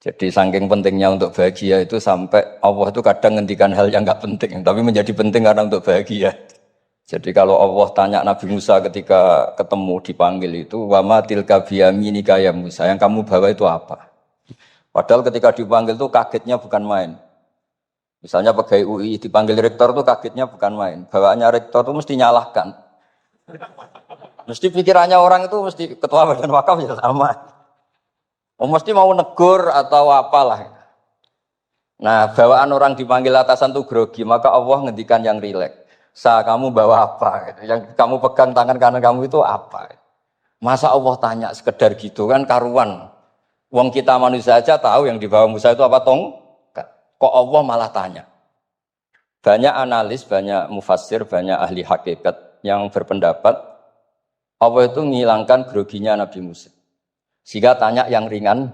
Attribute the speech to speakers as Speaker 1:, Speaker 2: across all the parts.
Speaker 1: Jadi saking pentingnya untuk bahagia itu sampai Allah itu kadang ngendikan hal yang nggak penting, tapi menjadi penting karena untuk bahagia. Jadi kalau Allah tanya Nabi Musa ketika ketemu dipanggil itu, wama tilka biyaminika ya Musa, yang kamu bawa itu apa? Padahal ketika dipanggil itu kagetnya bukan main. Misalnya pegawai UI dipanggil rektor itu kagetnya bukan main. Bawaannya rektor itu mesti nyalahkan. Mesti pikirannya orang itu mesti ketua badan wakaf ya sama. Mesti mau negur atau apalah. Nah, bawaan orang dipanggil atasan tuh grogi, maka Allah ngendikan yang rileks. Kamu bawa apa? Yang kamu pegang tangan kanan kamu itu apa? Masa Allah tanya sekedar gitu kan karuan. Wong kita manusia aja tahu yang dibawa Musa itu apa kok Allah malah tanya. Banyak analis, banyak mufassir, banyak ahli hakikat yang berpendapat Allah itu menghilangkan groginya Nabi Musa. Sehingga tanya yang ringan.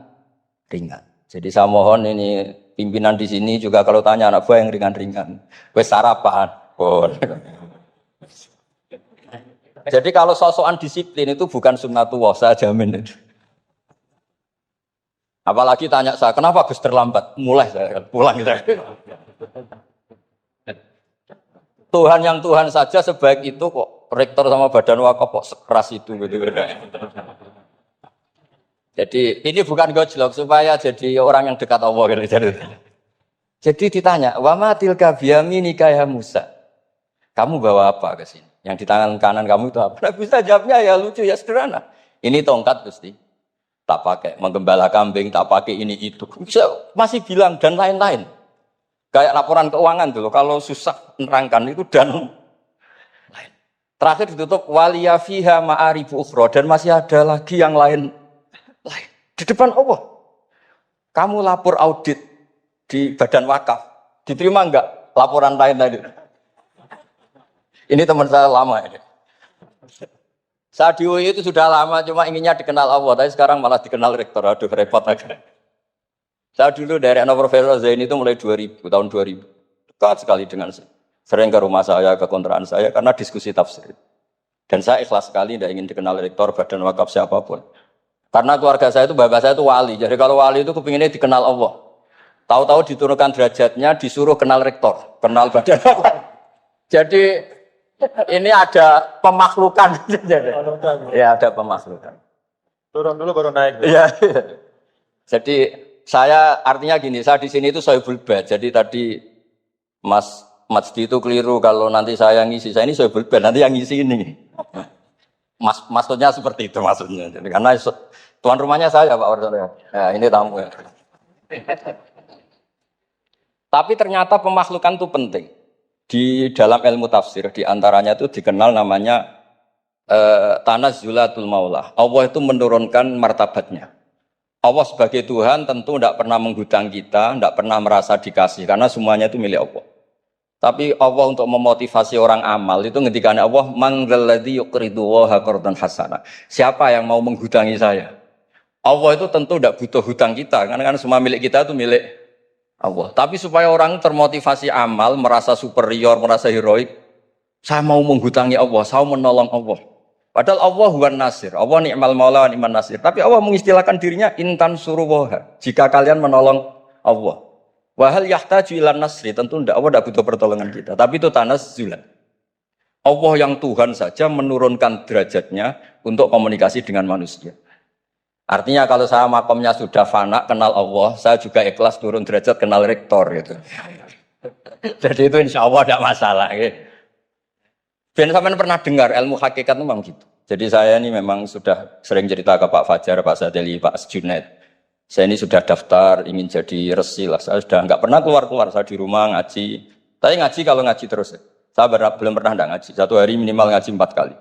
Speaker 1: Jadi saya mohon ini pimpinan di sini juga kalau tanya anak buah yang ringan-ringan. Wes sarapan. Jadi kalau sosokan disiplin itu bukan sunnatullah, saya jamin itu. Apalagi tanya saya, kenapa Gus terlambat? Mulai saya pulang gitu. Tuhan yang Tuhan saja sebaik itu kok rektor sama badan wakaf kok sekeras itu gitu. Jadi ini bukan gojlok supaya jadi orang yang dekat Allah gitu. Jadi ditanya, wa ma tilka biyaminika ya Musa. Kamu bawa apa ke sini? Yang di tangan kanan kamu itu apa? Nah, bisa jawabnya ya lucu ya sederhana. Ini tongkat Gusti. Tak pakai menggembala kambing, tak pakai ini itu. Bisa masih bilang dan lain-lain. Kayak laporan keuangan dulu kalau susah nerangkan itu dan lain. Terakhir ditutup waliya fiha ma'arifu ukhra dan masih ada lagi yang lain. Di depan Allah. Kamu lapor audit di badan wakaf. Diterima enggak laporan lain tadi? Ini teman saya lama ini. Saya di UI itu sudah lama cuma inginnya dikenal Allah. Tapi sekarang malah dikenal rektor. Aduh repot aja. Saya dulu dari anak Profesor Zaini itu mulai 2000, tahun 2000. Dekat sekali dengan saya. Sering ke rumah saya, ke kontrakan saya karena diskusi tafsir. Dan saya ikhlas sekali tidak ingin dikenal rektor badan wakaf siapapun. Karena keluarga saya itu, bapak saya itu wali. Jadi kalau wali itu kepinginnya dikenal Allah. Tahu-tahu diturunkan derajatnya, disuruh kenal rektor, kenal badan. Jadi ini ada pemakhlukan. Ya ada pemakhlukan.
Speaker 2: Turun dulu baru naik.
Speaker 1: Iya. Jadi saya artinya gini, saya di sini itu Sohibul Bad. Jadi tadi Mas Majdi itu keliru kalau nanti saya ngisi. Saya ini Sohibul Bad, nanti yang ngisi ini. Maksudnya seperti itu maksudnya. Jadi, karena tuan rumahnya saya Pak Wardono. Ya, ini tamu ya. Tapi ternyata pemakhlukan itu penting. Di dalam ilmu tafsir, di antaranya itu dikenal namanya Tanazzulatul Maula. Allah itu menurunkan martabatnya. Allah sebagai Tuhan tentu tidak pernah menghutang kita, tidak pernah merasa dikasih, karena semuanya itu milik Allah. Tapi Allah untuk memotivasi orang amal itu ngendikan Allah manggalladzi yuqridu waha qardan hasana. Siapa yang mau menghutangi saya? Allah itu tentu tidak butuh hutang kita, karena kan semua milik kita itu milik Allah. Tapi supaya orang termotivasi amal, merasa superior, merasa heroik, saya mau menghutangi Allah, saya mau menolong Allah. Padahal Allah huwan nasir, Allah ni'mal maula wa ni'man nasir. Tapi Allah mengistilahkan dirinya intan suruwaha, jika kalian menolong Allah. Wahal yahtaju ilan nasri, tentu tidak, Allah tidak butuh pertolongan kita. Tapi itu tanazzulan. Allah yang Tuhan saja menurunkan derajatnya untuk komunikasi dengan manusia. Artinya kalau saya makomnya sudah fana, kenal Allah, saya juga ikhlas turun derajat kenal rektor gitu. Jadi itu insya Allah tidak masalah. Gitu. Ben sampean pernah dengar ilmu hakikat itu memang gitu. Jadi saya ini memang sudah sering cerita ke Pak Fajar, Pak Sadeli, Pak Junaid. Saya ini sudah daftar, ingin jadi resi lah. Saya sudah nggak pernah keluar-keluar. Saya di rumah ngaji. Tapi ngaji kalau ngaji terus. Saya belum pernah nggak ngaji. Satu hari minimal ngaji 4 kali.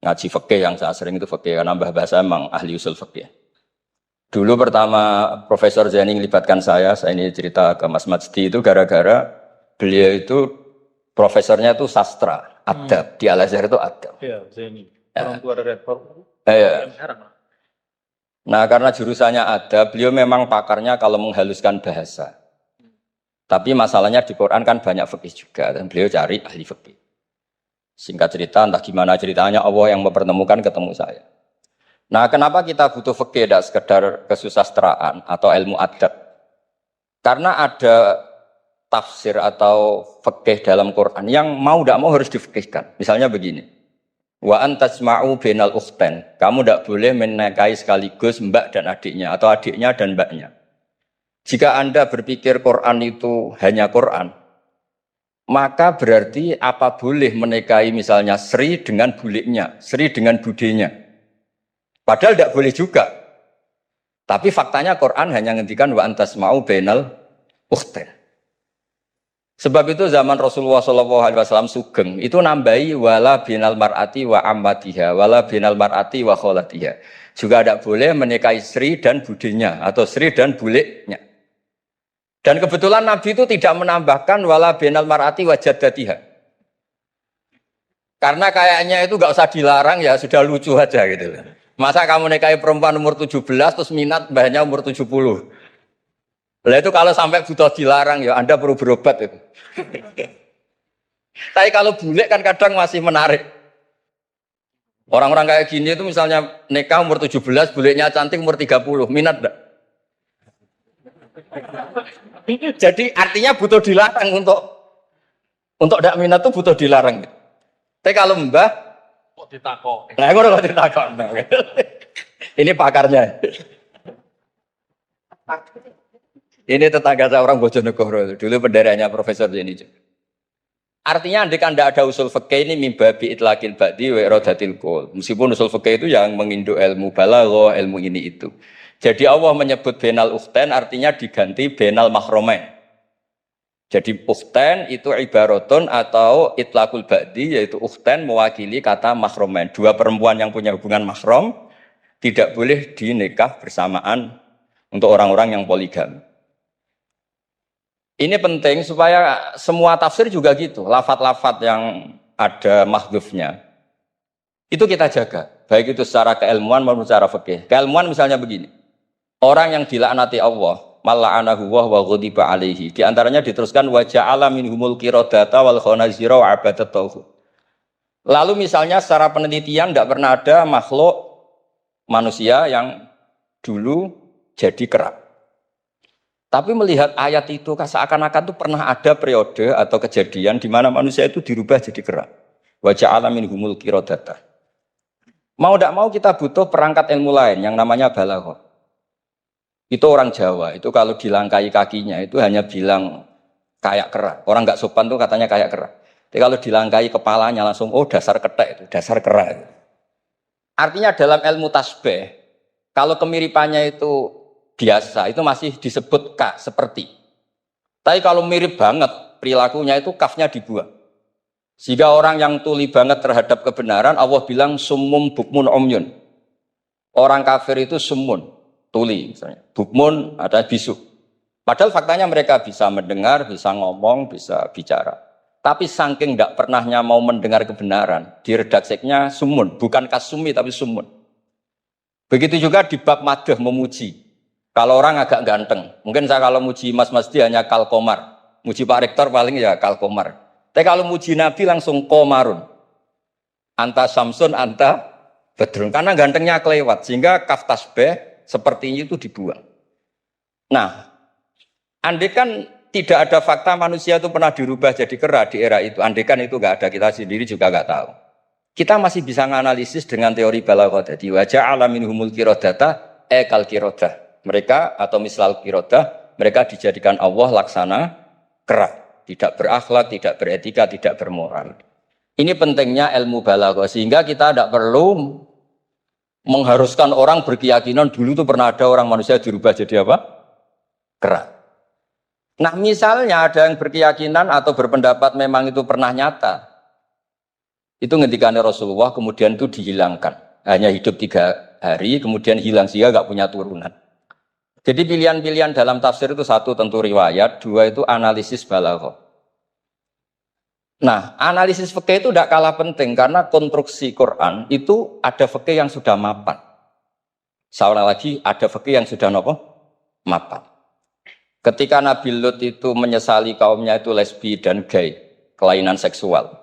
Speaker 1: Ngaji fikih yang saya sering itu fikih. Karena mbah bahasa emang ahli usul fikih. Dulu pertama Profesor Zaini melibatkan saya ini cerita ke Mas Majdi itu gara-gara beliau itu profesornya itu sastra, adab. Di Al-Azhar itu adab.
Speaker 2: Iya, Zaini. Orang tua dari rektor.
Speaker 1: Iya. Nah karena jurusannya ada, beliau memang pakarnya kalau menghaluskan bahasa. Tapi masalahnya di Quran kan banyak fikih juga dan beliau cari ahli fikih. Singkat cerita, entah gimana ceritanya Allah yang mempertemukan ketemu saya. Nah, kenapa kita butuh fikih tidak sekedar kesusastraan atau ilmu adab? Karena ada tafsir atau fikih dalam Quran yang mau tidak mau harus difikihkan. Misalnya begini, wa antasma'u bainal ukhtain. Kamu tidak boleh menikahi sekaligus mbak dan adiknya atau adiknya dan mbaknya. Jika Anda berpikir Quran itu hanya Quran, maka berarti apa boleh menikahi misalnya Sri dengan buliknya, Sri dengan budenya. Padahal tidak boleh juga. Tapi faktanya Quran hanya ngendikan wa antasma'u bainal ukhtain. Sebab itu zaman Rasulullah SAW sugeng itu nambahi wala binal mar'ati wa ammatiha wala binal mar'ati wa kholatiha. Juga tidak boleh menikahi Sri dan budenya atau Sri dan buliknya. Dan kebetulan Nabi itu tidak menambahkan wala binal mar'ati wa jaddatiha. Karena kayaknya itu nggak usah dilarang ya sudah lucu aja gitu. Masa kamu nikahi perempuan umur 17 terus minat mbahnya umur 70. Lah itu kalau sampai butuh dilarang ya Anda perlu berobat itu. Tapi kalau bulik kan kadang masih menarik. Orang-orang kayak gini itu misalnya nikah umur 17, buliknya cantik umur 30, minat enggak? Jadi artinya butuh dilarang untuk enggak minat itu butuh dilarang. Tapi kalau mbah
Speaker 2: Kok ditakok?
Speaker 1: nah, ngono kok ditakok. Ini pakarnya. Ini tetangga saya orang Bojonegoro. Dulu benderanya Profesor Jenny. Artinya andai kan tidak ada usul fikih ini mimbabi itlaqil ba'di wa iradatil qaul. Meskipun usul fikih itu yang menginduk ilmu balaghah, ilmu ini itu. Jadi Allah menyebut benal ukhtain artinya diganti benal mahromain. Jadi ukhtain itu ibaratun atau itlaqul ba'di yaitu ukhtain mewakili kata mahromain. Dua perempuan yang punya hubungan mahram tidak boleh dinikah bersamaan untuk orang-orang yang poligami. Ini penting supaya semua tafsir juga gitu. Lafat-lafat yang ada mahdhufnya itu kita jaga. Baik itu secara keilmuan maupun secara fikih. Keilmuan misalnya begini. Orang yang dilaknati Allah, mal'anahu wa ghadiba alaihi. Di antaranya diteruskan wa ja'ala minhumul qiradata wal khanazira wa abadat tauhid. Lalu misalnya secara penelitian tidak pernah ada makhluk manusia yang dulu jadi kera. Tapi melihat ayat itu seakan-akan itu pernah ada periode atau kejadian di mana manusia itu dirubah jadi kera. Wa ja'ala minhumul qiradata. Mau tidak mau kita butuh perangkat ilmu lain yang namanya balaghah. Itu orang Jawa, itu kalau dilangkai kakinya itu hanya bilang kayak kera. Orang nggak sopan tuh katanya kayak kera. Tapi kalau dilangkai kepalanya langsung, oh dasar ketek itu, dasar kera itu. Artinya dalam ilmu tasbih, kalau kemiripannya itu biasa, itu masih disebut ka, seperti. Tapi kalau mirip banget, perilakunya itu kafnya dibuang. Sehingga orang yang tuli banget terhadap kebenaran, Allah bilang summum bukmun umyun. Orang kafir itu summun. Tuli misalnya, bukmun ada bisu. Padahal faktanya mereka bisa mendengar, bisa ngomong, bisa bicara. Tapi saking tidak pernahnya mau mendengar kebenaran, di redakseknya sumun, bukan kasumi tapi sumun. Begitu juga di bab madhah memuji. Kalau orang agak ganteng, mungkin saya kalau muji Mas Masdi hanya kalkomar, muji Pak Rektor paling ya kalkomar. Tapi kalau muji Nabi langsung komarun, anta samsun, anta bedrun, karena gantengnya kelewat, sehingga kaf tasbih sepertinya itu dibuang. Nah, andai kan tidak ada fakta manusia itu pernah dirubah jadi kera di era itu, andai kan itu nggak ada, kita sendiri juga nggak tahu. Kita masih bisa menganalisis dengan teori balaghah tadi. Wa ja'ala minhumul qiradata kal qiradah. Mereka atau misal qiradah, mereka dijadikan Allah laksana kera, tidak berakhlak, tidak beretika, tidak bermoral. Ini pentingnya ilmu balaghah sehingga kita tidak perlu mengharuskan orang berkeyakinan dulu tuh pernah ada orang manusia dirubah jadi apa? Kera. Nah misalnya ada yang berkeyakinan atau berpendapat memang itu pernah nyata. Itu ngendikannya Rasulullah kemudian itu dihilangkan. Hanya hidup 3 hari kemudian hilang sehingga gak punya turunan. Jadi pilihan-pilihan dalam tafsir itu satu tentu riwayat, dua itu analisis balaghah. Nah, analisis fikih itu tidak kalah penting karena konstruksi Quran itu ada fikih yang sudah mapan. Seorang lagi ada fikih yang sudah mapan. Ketika Nabi Lut itu menyesali kaumnya itu lesbi dan gay, kelainan seksual.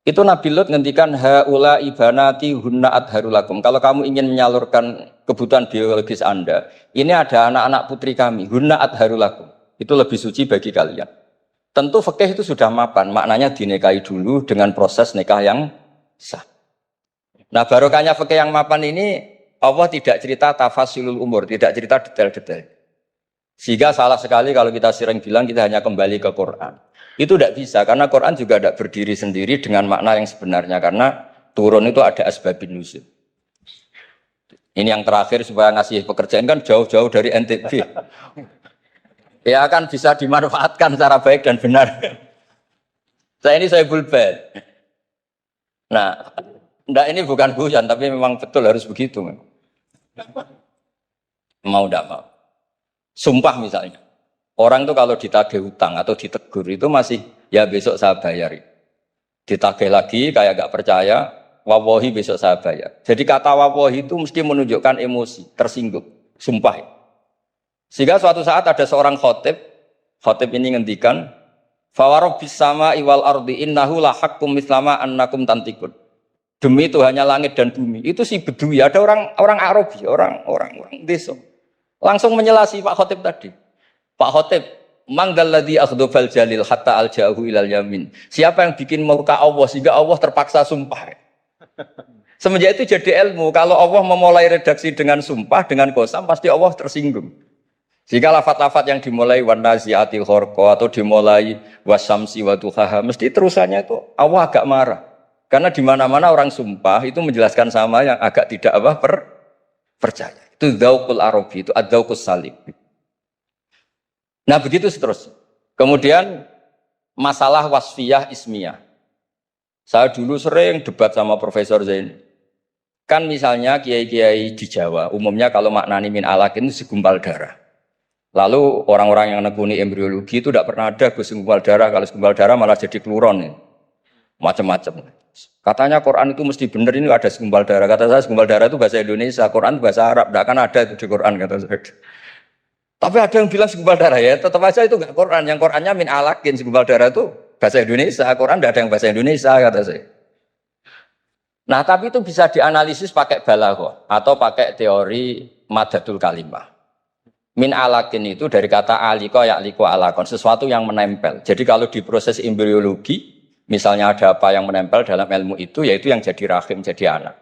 Speaker 1: Itu Nabi Lut ngendikan haula ibanati hunna adharulakum. Kalau kamu ingin menyalurkan kebutuhan biologis Anda, ini ada anak-anak putri kami, hunna adharulakum. Itu lebih suci bagi kalian. Tentu fikih itu sudah mapan, maknanya dinikahi dulu dengan proses nikah yang sah. Nah, barokahnya fikih yang mapan ini Allah tidak cerita tafasilul umur, tidak cerita detail-detail. Sehingga salah sekali kalau kita sering bilang kita hanya kembali ke Quran. Itu tidak bisa, karena Quran juga tidak berdiri sendiri dengan makna yang sebenarnya. Karena turun itu ada asbabun nuzul. Ini yang terakhir supaya ngasih pekerjaan kan jauh-jauh dari NTB. Ya akan bisa dimanfaatkan secara baik dan benar. Saya bulbet. Nah, enggak, ini bukan guyon, tapi memang betul harus begitu. Mau tidak mau. Sumpah misalnya. Orang itu kalau ditagih hutang atau ditegur itu masih, ya besok saya bayar. Ditagih lagi kayak gak percaya, wawahi besok saya bayar. Jadi kata wawahi itu mesti menunjukkan emosi, tersinggung, sumpah. Sehingga suatu saat ada seorang khotib ini ngendikan, fawarobbis sama iwal ardi innahu lahakum mislama annakum tantikun. Demi Tuhannya langit dan bumi. Itu si Bedui, ada orang Arabi, orang desa. Langsung menyelasi Pak Khotib tadi. Pak Khotib, manggalladzi akhdhafal jalil hatta alja'ahu ilal yamin. Siapa yang bikin murka Allah sehingga Allah terpaksa sumpah. Semenjak itu jadi ilmu, kalau Allah memulai redaksi dengan sumpah, dengan qasam, pasti Allah tersinggung. Jika lafaz-lafaz yang dimulai wan naziati gharqa atau dimulai wasamsi wa duhaha, mesti terusannya itu Allah agak marah. Karena di mana-mana orang sumpah itu menjelaskan sama yang agak tidak percaya. Itu dzauqul arabi, itu adzauqus salim. Nah begitu seterusnya. Kemudian masalah wasfiyah ismiyah. Saya dulu sering debat sama Profesor Zain. Kan misalnya kiai-kiai di Jawa, umumnya kalau maknani min alakin itu segumpal darah. Lalu orang-orang yang nekuni embriologi itu tidak pernah ada segumpal darah. Kalau segumpal darah malah jadi kluron. Macam-macam. Katanya Quran itu mesti benar, ini ada segumpal darah. Kata saya segumpal darah itu bahasa Indonesia, Quran itu bahasa Arab. Tidak akan ada itu di Quran, kata saya. Tapi ada yang bilang segumpal darah, ya tetap aja itu enggak Quran. Yang Qurannya min alakin, segumpal darah itu bahasa Indonesia. Quran tidak ada yang bahasa Indonesia, kata saya. Nah, tapi itu bisa dianalisis pakai balaghah atau pakai teori madatul kalimah. Min alakin itu dari kata aliko ya'liko alakon, sesuatu yang menempel. Jadi kalau di proses embriologi, misalnya ada apa yang menempel dalam ilmu itu, yaitu yang jadi rahim, jadi anak.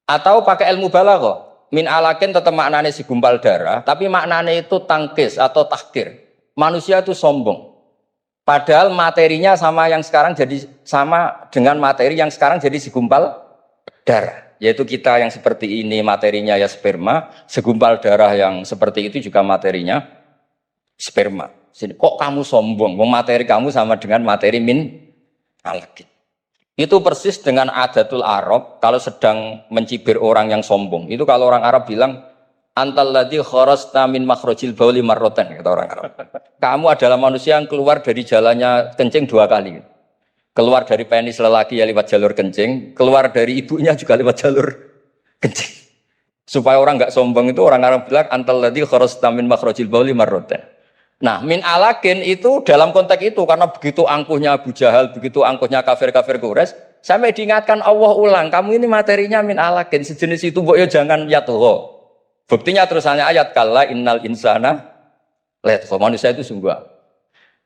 Speaker 1: Atau pakai ilmu balaghah. Min alakin tetap maknanya segumpal darah, tapi maknanya itu tangkis atau tahkir. Manusia itu sombong. Padahal materinya sama yang sekarang jadi sama dengan materi yang sekarang jadi segumpal darah. Yaitu kita yang seperti ini materinya ya sperma, segumpal darah yang seperti itu juga materinya sperma. Kok kamu sombong? Materi kamu sama dengan materi min alakin. Itu persis dengan adatul Arab kalau sedang mencibir orang yang sombong. Itu kalau orang Arab bilang antal ladzi kharasta min makhrajil bauli marratan, kata orang Arab. Kamu adalah manusia yang keluar dari jalannya kencing 2 kali. Keluar dari penis lelaki ya lewat jalur kencing, keluar dari ibunya juga lewat jalur kencing. Supaya orang enggak sombong itu orang Arab bilang antal ladzi kharasta min makhrajil bauli marratan. Nah, min alakin itu dalam konteks itu karena begitu angkuhnya Abu Jahal, begitu angkuhnya kafir-kafir Quraisy, sampai diingatkan Allah ulang, kamu ini materinya min alakin, sejenis itu mbok yo jangan yatgha. Buktinya terusannya ayat kalla innal insana layatgha, manusia itu sungguh.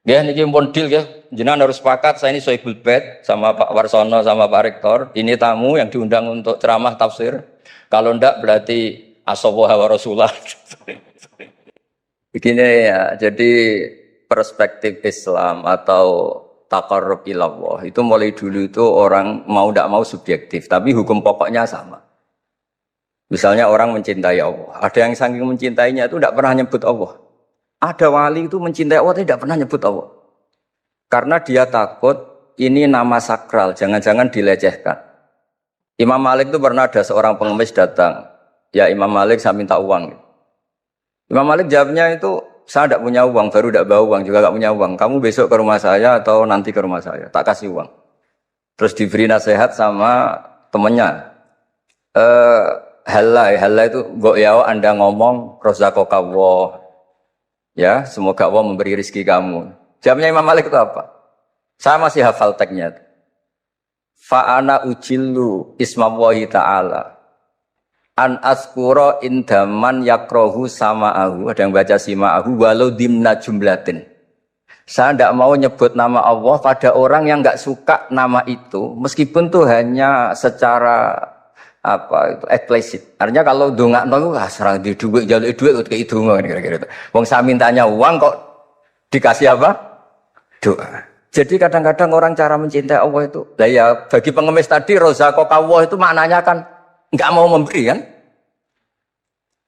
Speaker 1: Nggih niki pun deal nggih, jenengan harus sepakat saya ini Sohibul Bait sama Pak Warsono sama Pak Rektor, ini tamu yang diundang untuk ceramah tafsir. Kalau ndak berarti asawaha wa rasulah. Begini ya, jadi perspektif Islam atau taqarrub ilallah itu mulai dulu itu orang mau tidak mau subjektif, tapi hukum pokoknya sama. Misalnya orang mencintai Allah, ada yang saking mencintainya itu tidak pernah nyebut Allah. Ada wali itu mencintai Allah tidak pernah nyebut Allah. Karena dia takut ini nama sakral, jangan-jangan dilecehkan. Imam Malik itu pernah ada seorang pengemis datang, ya Imam Malik saya minta uang. Imam Malik jawabnya itu, saya tidak punya uang, baru tidak bawa uang, juga tidak punya uang. Kamu besok ke rumah saya atau nanti ke rumah saya, tak kasih uang. Terus diberi nasihat sama temannya. Halai itu, mbok ya Anda ngomong, rozaqakallah. Ya, semoga Allah memberi rezeki kamu. Jawabnya Imam Malik itu apa? Saya masih hafal teksnya. fa ana ujillu ismallahi ta'ala an askura indaman yakrohu sama'ahu, ada yang baca sima'ahu walau dimna jumlatin. Saya tidak mau nyebut nama Allah pada orang yang nggak suka nama itu, meskipun tuh hanya secara apa itu eksplisit. Artinya kalau dongakno serang di duit jaluk duit kayak itu kira-kira. Wong saya mintanya uang kok dikasih apa? Doa. Jadi kadang-kadang orang cara mencintai Allah itu, lah ya bagi pengemis tadi rozaqallah itu maknanya kan nggak mau memberi kan?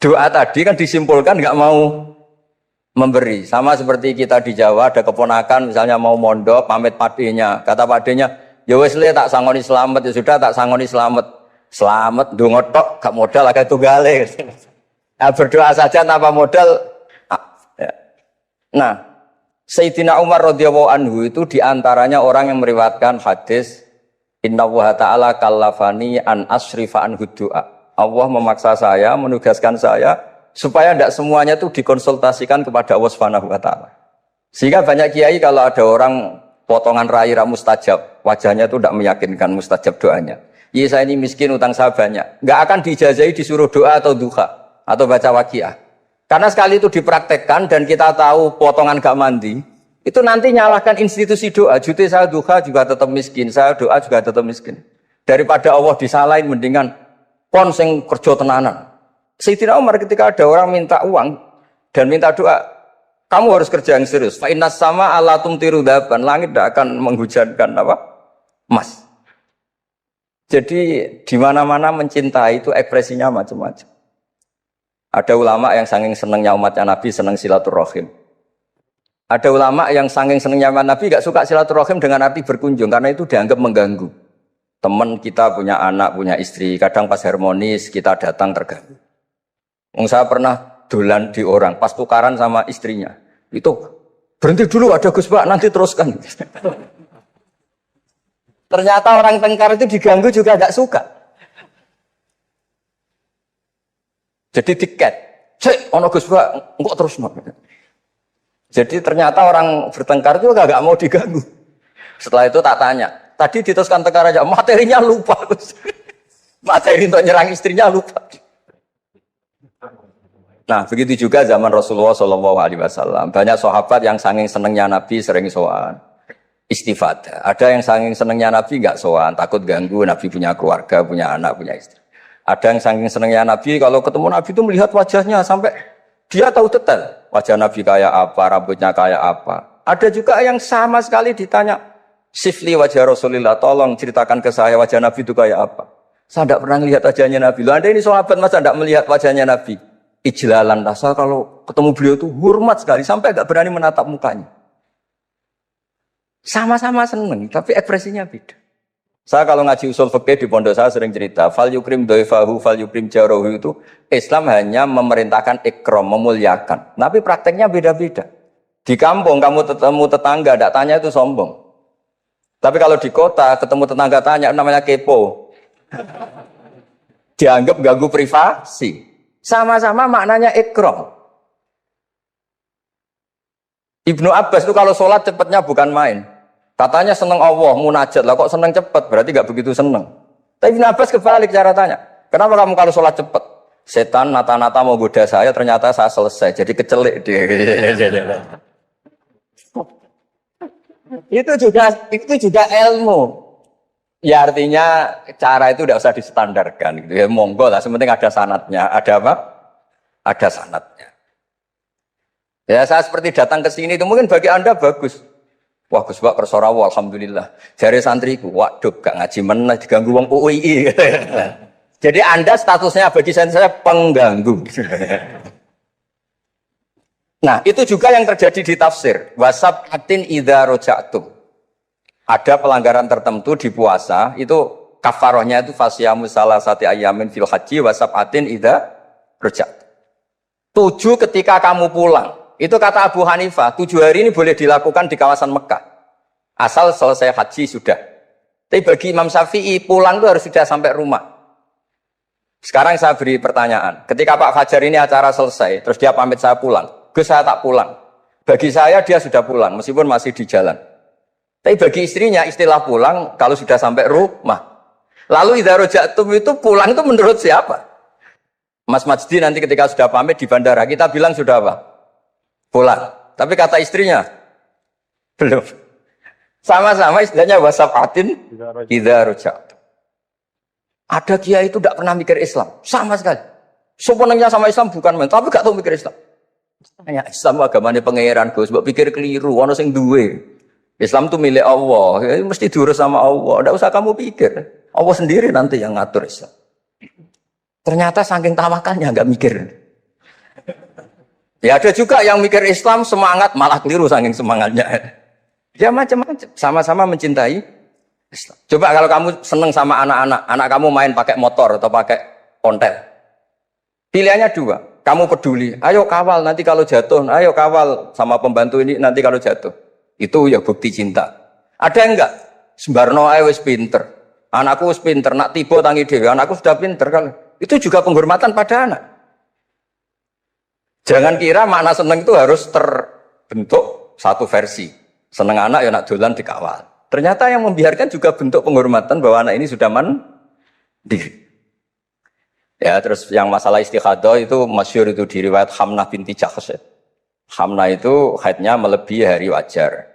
Speaker 1: Doa tadi kan disimpulkan nggak mau memberi. Sama seperti kita di Jawa ada keponakan misalnya mau mondok pamit padenya, kata padenya, ya wis le tak sangoni selamat, ya sudah tak sangoni selamat. Selamat ndonga tok gak modal agak tunggale. Ya berdoa saja tanpa modal. Nah, Sayyidina Umar radhiyallahu anhu itu diantaranya orang yang meriwayatkan hadis Inna wa ta'ala kallafani an asrifa an du'a. Allah memaksa saya, menugaskan saya supaya tidak semuanya itu dikonsultasikan kepada Allah Subhanahu wa taala. Sehingga banyak kiai kalau ada orang potongan rai mustajab, wajahnya itu tidak meyakinkan mustajab doanya. Ya saya ini miskin, utang saya banyak. Enggak akan diijazahi disuruh doa atau duha atau baca waqiah. Karena sekali itu dipraktekkan dan kita tahu potongan gak mandi, itu nanti nyalahkan institusi doa. Jute saya duha juga tetap miskin, saya doa juga tetap miskin. Daripada Allah disalahin mendingan pon sing kerja tenanan. Sayyidina Umar ketika ada orang minta uang dan minta doa, kamu harus kerja yang serius. Fa innas sama ala tumtiru daban, langit tidak akan menghujankan apa? Emas. Jadi di mana-mana mencintai itu ekspresinya macam-macam. Ada ulama yang saking senangnya umatnya Nabi senang silaturahim. Ada ulama yang saking senangnya umat Nabi gak suka silaturahim dengan arti berkunjung karena itu dianggap mengganggu. Teman kita punya anak, punya istri, kadang pas harmonis kita datang terganggu. Saya pernah dolan di orang, pas tukaran sama istrinya, itu berhenti dulu ada Gus Pak, nanti teruskan. Ternyata orang tengkar itu diganggu juga gak suka. Jadi tiket, cek, ono Gus Pak, kok terus no. Jadi ternyata orang bertengkar juga gak mau diganggu. Setelah itu tak tanya, tadi diteruskan tengkar aja, materinya lupa. Materi untuk nyerang istrinya lupa. Nah, begitu juga zaman Rasulullah SAW. Banyak sahabat yang saking senengnya Nabi sering sowan, istifadah. Ada yang saking senengnya Nabi nggak sowan, takut ganggu. Nabi punya keluarga, punya anak, punya istri. Ada yang saking senengnya Nabi, kalau ketemu Nabi itu melihat wajahnya sampai dia tahu detail wajah Nabi kayak apa, rambutnya kayak apa. Ada juga yang sama sekali ditanya, sifli wajah Rasulullah, tolong ceritakan ke saya wajah Nabi itu kayak apa. Saya tidak pernah melihat wajahnya Nabi. Loh, Anda ini sahabat masa tidak melihat wajahnya Nabi? Ijlalan rasa kalau ketemu beliau itu hormat sekali sampai agak berani menatap mukanya. Sama-sama seneng, tapi ekspresinya beda. Saya kalau ngaji usul fikih di pondok saya sering cerita, fal yukrim dhaifahu fal yukrim jarahu itu Islam hanya memerintahkan ikram, memuliakan. Tapi prakteknya beda-beda. Di kampung kamu ketemu tetangga, tidak tanya itu sombong. Tapi kalau di kota ketemu tetangga tanya, namanya kepo. Dianggap ganggu privasi. Sama-sama maknanya ikram. Ibnu Abbas itu kalau sholat cepatnya bukan main. Katanya seneng Allah, munajat lah kok seneng cepat, berarti gak begitu seneng. Tapi Ibnu Abbas kebalik cara tanya. Kenapa kamu kalau sholat cepat? Setan nata-nata mau goda saya, ternyata saya selesai, jadi kecelik dia. itu juga ilmu. Ya artinya cara itu tidak usah distandarkan gitu ya, monggo lah, sepenting ada sanadnya. Ada apa? Ada sanadnya. Ya saya seperti datang ke sini itu mungkin bagi Anda bagus. Wah Gus Pak persorawa alhamdulillah. Jari santriku, waduh gak ngaji meneh diganggu wong UII. Jadi Anda statusnya bagi saya pengganggu. Nah, itu juga yang terjadi di tafsir. Wasab'atin idza raja'tum. Ada pelanggaran tertentu di puasa, itu kafarohnya itu fasyamu salasati ayamin fil haji wasab'atin idza raja'tum. 7 ketika kamu pulang. Itu kata Abu Hanifah, 7 hari ini boleh dilakukan di kawasan Mekah. Asal selesai haji sudah. Tapi bagi Imam Syafi'i, pulang itu harus sudah sampai rumah. Sekarang saya beri pertanyaan. Ketika Pak Fajar ini acara selesai, terus dia pamit saya pulang. Gus saya tak pulang. Bagi saya dia sudah pulang, meskipun masih di jalan. Tapi bagi istrinya istilah pulang kalau sudah sampai rumah. Lalu idza raja'tum itu pulang itu menurut siapa? Mas Majdi nanti ketika sudah pamit di bandara kita bilang sudah apa? Pulang. Tapi kata istrinya belum. Sama-sama istilahnya wasafatin idza raja'tum. Ada kiai itu tidak pernah mikir Islam sama sekali. Sebenarnya sama Islam bukan main, tapi gak tahu mikir Islam. Hanya Islam agamanya pangeran Gus, mbok pikir keliru, ono sing duwe. Islam itu milik Allah, ya, mesti diurus sama Allah. Tidak usah kamu pikir, Allah sendiri nanti yang ngatur Islam. Ternyata saking tawakalnya nggak mikir. Ya ada juga yang mikir Islam semangat malah keliru saking semangatnya. Ya macam-macam, sama-sama mencintai Islam. Coba kalau kamu seneng sama anak-anak, anak kamu main pakai motor atau pakai ontel. Pilihannya dua, kamu peduli, ayo kawal nanti kalau jatuh, ayo kawal sama pembantu ini nanti kalau jatuh. Itu ya bukti cinta. Ada enggak? Sembarno ae wis pinter. Anakku wis pinter, nak tiba tangi dhewe, anakku sudah pinter kan. Itu juga penghormatan pada anak. Jangan kira makna seneng itu harus terbentuk satu versi. Seneng anak ya nak dolan dikawal. Ternyata yang membiarkan juga bentuk penghormatan bahwa anak ini sudah mandiri. Ya, terus yang masalah istikhadah itu masyhur itu di riwayat Hamnah binti Jahsh. Hamnah itu haidnya melebihi hari wajar.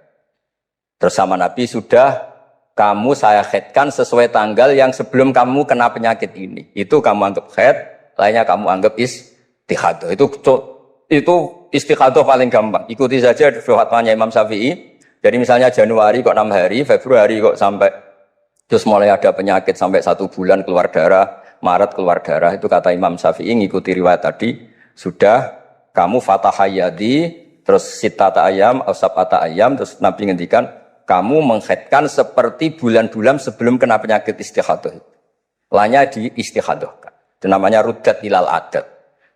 Speaker 1: Terus sama Nabi sudah kamu saya haidkan sesuai tanggal yang sebelum kamu kena penyakit ini. Itu kamu anggap haid, lainnya kamu anggap istikhadah. Itu istikhadah paling gampang. Ikuti saja fatwanya Imam Syafi'i. Jadi misalnya Januari kok 6 hari, Februari kok sampai terus mulai ada penyakit sampai 1 bulan keluar darah, Maret keluar darah. Itu kata Imam Syafi'i ngikuti riwayat tadi sudah kamu fatahayadi terus sitata ayam atau sabata ayam terus Nabi ngendikan kamu menghaidkan seperti bulan-bulan sebelum kena penyakit istikhadah. Lainnya di istikhadohkan. Itu namanya ruddat ilal adat.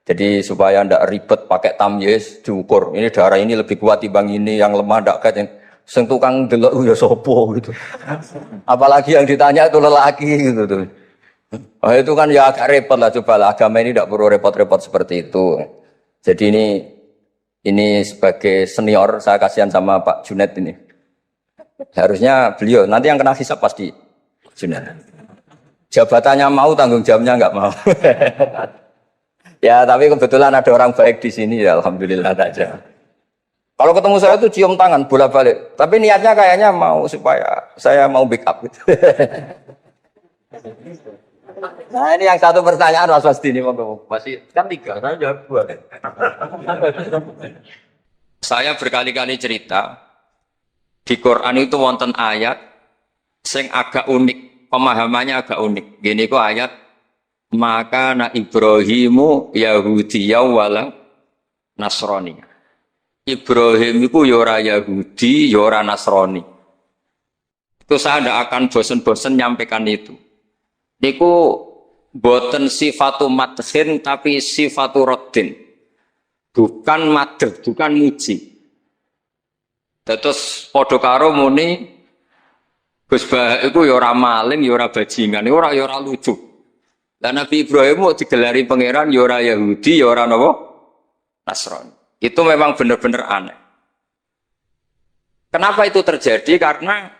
Speaker 1: Jadi supaya ndak ribet pakai tamyiz diukur. Ini darah ini lebih kuat dibanding ini yang lemah ndak kayak sing tukang delok ya sapa gitu. Apalagi yang ditanya itu lelaki gitu tuh. Oh, itu kan ya agak repot lah, cobalah agama ini tidak perlu repot-repot seperti itu. Jadi ini sebagai senior saya kasihan sama Pak Junet ini. Harusnya beliau nanti yang kena hisab pasti Junet. Jabatannya mau, tanggung jawabnya nggak mau. Ya tapi kebetulan ada orang baik di sini ya alhamdulillah saja. Kalau ketemu saya itu cium tangan bolak-balik. Tapi niatnya kayaknya mau supaya saya mau backup gitu. Nah ini yang satu pertanyaan Mas Wasdi ini masih kan 3, saya jawab 2. Saya berkali-kali cerita di Quran itu wonten ayat sing agak unik, pemahamannya agak unik. Gini kok ayat maka na Ibrahimu Yahudiyya wala Nasrani. Ibrahim itu yora Yahudi, yora Nasrani. Itu saya tidak akan bosan-bosan nyampaikan itu. Niku boten sifatu madhin tapi sifatu raddin. Bukan madh, bukan muji. Terus padha karo muni Gus Bah iku ya ora maling, ya ora bajingan, ya ora lucu. Lah Nabi Ibrahim mau digelari pangeran ya ora Yahudi, ya ora napa? Nasrani. Itu memang benar-benar aneh. Kenapa itu terjadi? Karena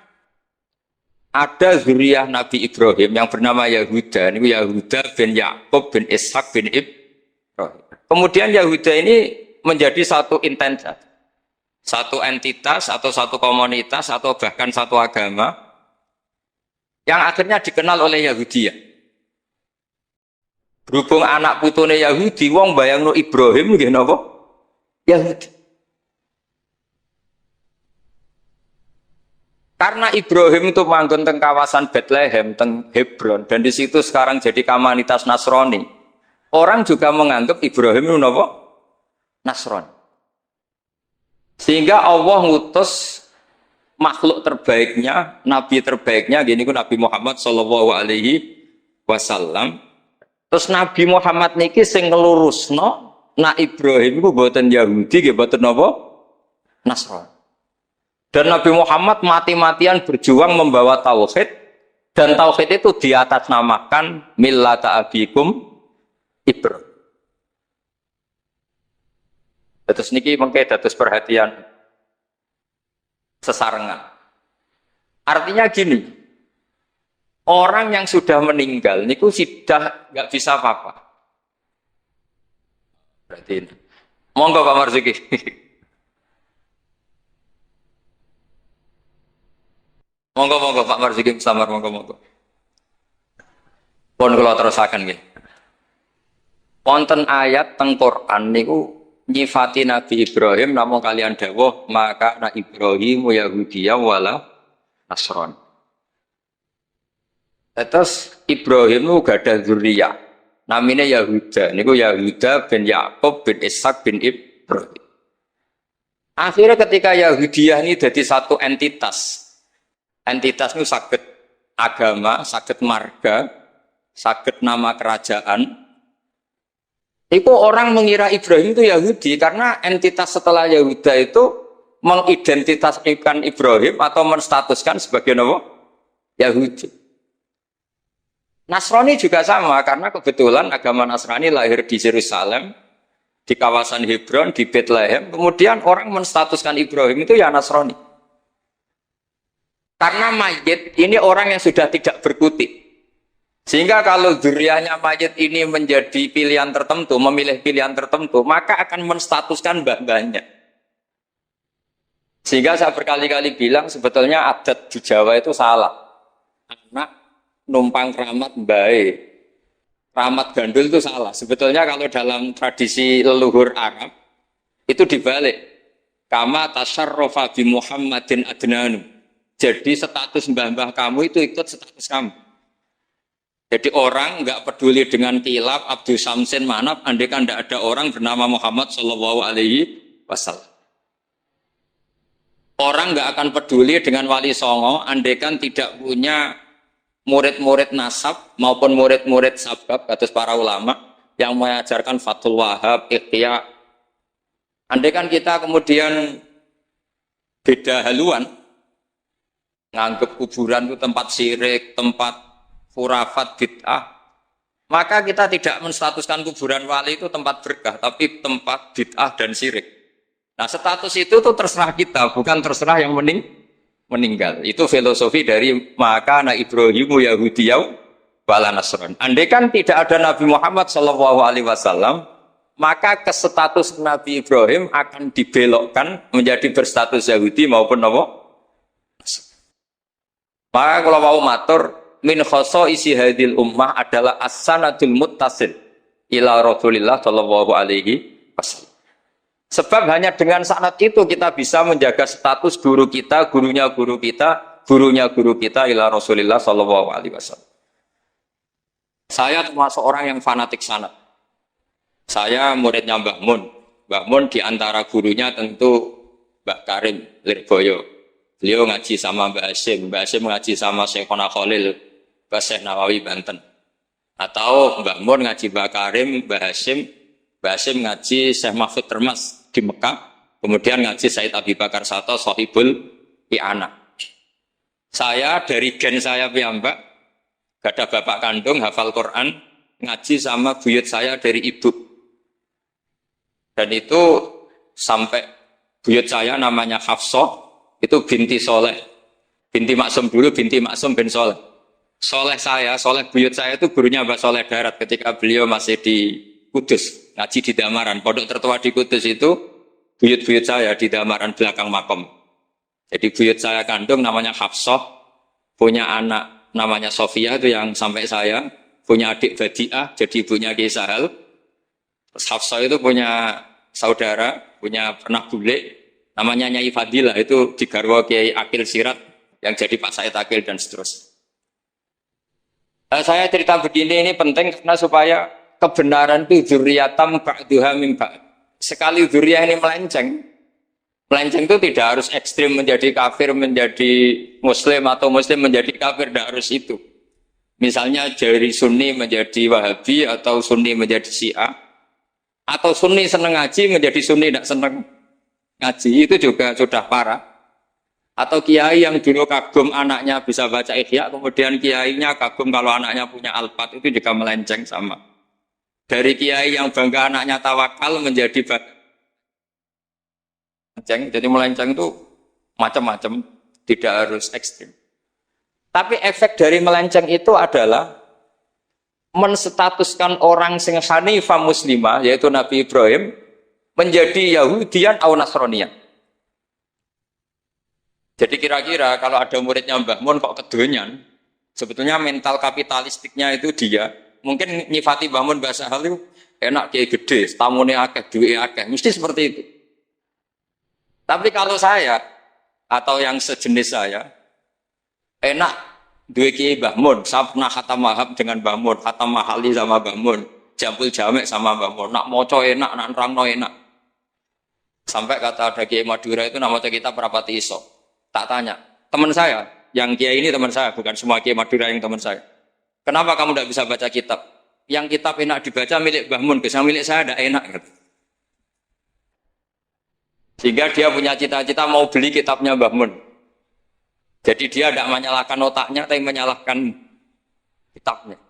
Speaker 1: ada zuriyah Nabi Ibrahim yang bernama Yahuda. Ini Yahuda bin Yakub bin Ishak bin Ibrahim. Kemudian Yahuda ini menjadi satu intensitas, satu entitas atau satu komunitas atau bahkan satu agama yang akhirnya dikenal oleh Yahudiyah. Berhubung anak putune Yahudi, wong bayangno Ibrahim nggih napa? Yahudi. Karena Ibrahim itu manggon teng kawasan Bethlehem, teng Hebron, dan di situ sekarang jadi komunitas Nasrani. Orang juga menganggap Ibrahim itu napa? Nasrani. Sehingga Allah ngutus makhluk terbaiknya, nabi terbaiknya, gini ku Nabi Muhammad sallallahu alaihi wasallam. Terus Nabi Muhammad niki sing ngelurusno nak Ibrahim itu buatan Yahudi, nggih buatan apa? Nasrani. Dan Nabi Muhammad mati-matian berjuang membawa tauhid, dan tauhid itu diatasnamakan millata abikum Ibrahim. Terus niki mengke dados perhatian sesarengan. Artinya gini, orang yang sudah meninggal niku sudah nggak bisa apa-apa. Berarti ini. Monggo Pak Marzuki. Monggo Pak Marzuki Mustamar monggo. Pun kula terusaken nggih. Wonten ayat teng Quran niku nyifati Nabi Ibrahim namung kalian dawuh maka na Ibrahim Yahudiyya wala Nasrani. Terus Ibrahim itu gadah zuriyah. Namanya Yahuda. Niku Yahuda bin Yakub bin Ishak bin Ibrahim. Akhirnya ketika Yahudiyah ini jadi satu entitas. Entitas itu sakit agama, sakit marga, sakit nama kerajaan. Itu orang mengira Ibrahim itu Yahudi karena entitas setelah Yahuda itu mengidentitaskan Ibrahim atau menstatuskan sebagai nama Yahudi. Nasrani juga sama karena kebetulan agama Nasrani lahir di Yerusalem, di kawasan Hebron, di Bethlehem. Kemudian orang menstatuskan Ibrahim itu ya Nasrani. Karena mayit ini orang yang sudah tidak berkutik. Sehingga kalau dzurriyyahnya mayit ini menjadi pilihan tertentu, memilih pilihan tertentu, maka akan menstatuskan mbah-mbahnya. Sehingga saya berkali-kali bilang sebetulnya adat di Jawa itu salah. Anak numpang keramat baik. Keramat gandul itu salah. Sebetulnya kalau dalam tradisi leluhur Arab itu dibalik. Kama tasyarrafa bi Muhammadin adnanu. Jadi status mbah-mbah kamu itu ikut status kamu. Jadi orang nggak peduli dengan kilaf Abdul Samsin Manaf, andai kan tidak ada orang bernama Muhammad Shallallahu Alaihi Wasallam. Orang nggak akan peduli dengan Wali Songo, andai kan tidak punya murid-murid nasab maupun murid-murid sabab, atas para ulama yang mengajarkan Fathul Wahab, Ikhya. Andai kan kita kemudian beda haluan, nganggep kuburan itu tempat syirik, tempat khurafat bid'ah, maka kita tidak menstatuskan kuburan wali itu tempat berkah, tapi tempat bid'ah dan syirik. Nah, status itu tuh terserah kita, bukan terserah yang meninggal. Itu filosofi dari maka na Ibrahimu Yahudiyya wala Nasrani. Andai kan tidak ada Nabi Muhammad SAW, maka status Nabi Ibrahim akan dibelokkan menjadi berstatus Yahudi maupun apa? Maka kalau mau matur, min isi hadil ummah adalah as-sanadul muttasil ila Rasulillah sallallahu alaihi wasallam. Sebab hanya dengan sanad itu kita bisa menjaga status guru kita, gurunya guru kita, gurunya guru kita ila Rasulillah sallallahu alaihi wasallam. Saya termasuk orang yang fanatik sanad. Saya muridnya Mbah Mun. Mbah Mun di antara gurunya tentu Mbah Karim Lirboyo. Beliau ngaji sama Mbah Hasyim ngaji sama Syekhona Khalil Syekh Nawawi Banten. Atau Mbah Mun ngaji Mbah Karim, Mbah Hasyim ngaji Syekh Mahfud Termas di Mekah, kemudian ngaji Said Abi Bakar Sato Sohibul I'ana. Saya dari gen saya piyambak, gak ada bapak kandung, hafal Quran, ngaji sama buyut saya dari ibu. Dan itu sampai buyut saya namanya Hafsah, itu binti Soleh. Binti Maksum dulu, binti Maksum bin Soleh. Soleh buyut saya itu gurunya Mbak Soleh Darat ketika beliau masih di Kudus, ngaji di Damaran. Pondok tertua di Kudus itu buyut-buyut saya di Damaran belakang makom. Jadi buyut saya kandung namanya Hafsah, punya anak namanya Sofia itu yang sampai saya, punya adik Badiah, jadi ibunya Kiai Sahal. Terus Hafsah itu punya saudara, punya pernah bule, namanya Nyai Fadilah, itu di garwa Kiai Akil Sirat, yang jadi Pak Said Akil dan seterusnya. Saya cerita begini ini penting karena supaya kebenaran itu dzurriyatam ba'duha min ba'd. Sekali dzurriyah ini melenceng itu tidak harus ekstrim menjadi kafir, menjadi muslim, atau muslim menjadi kafir, tidak harus itu. Misalnya dari Sunni menjadi Wahabi, atau Sunni menjadi Syiah, atau Sunni senang ngaji menjadi Sunni tidak senang ngaji, itu juga sudah parah. Atau kiai yang dulu kagum anaknya bisa baca Ihya, kemudian kiainya kagum kalau anaknya punya Alfat, itu juga melenceng sama. Dari kiai yang bangga anaknya tawakal menjadi melenceng. Jadi melenceng itu macam-macam, tidak harus ekstrim. Tapi efek dari melenceng itu adalah menstatuskan orang sing hanifah muslimah yaitu Nabi Ibrahim menjadi Yahudian atau Nasranian. Jadi kira-kira kalau ada muridnya Mbah Mun kok kedonyan, sebetulnya mental kapitalistiknya itu dia mungkin nyifati Mbah Mun bahasa hal itu enak kayak gede, tamune akeh, duwe akeh, mesti seperti itu. Tapi kalau saya atau yang sejenis saya enak duwe kiai Mbah Mun, saya pernah khatam wahab dengan Mbah Mun, khatam mahali sama Mbah Mun, jampul jamek sama Mbah Mun, nak moco enak, nak nerangno enak. Sampai kata ada kiai Madura itu nama kita Prapati Iso. Tak tanya, teman saya, yang kiai ini teman saya, bukan semua kiai Madura yang teman saya. Kenapa kamu tidak bisa baca kitab? Yang kitab enak dibaca milik Mbah Mun, bisa milik saya tidak enak. Gitu. Sehingga dia punya cita-cita mau beli kitabnya Mbah Mun. Jadi dia tidak menyalahkan otaknya, tapi menyalahkan kitabnya.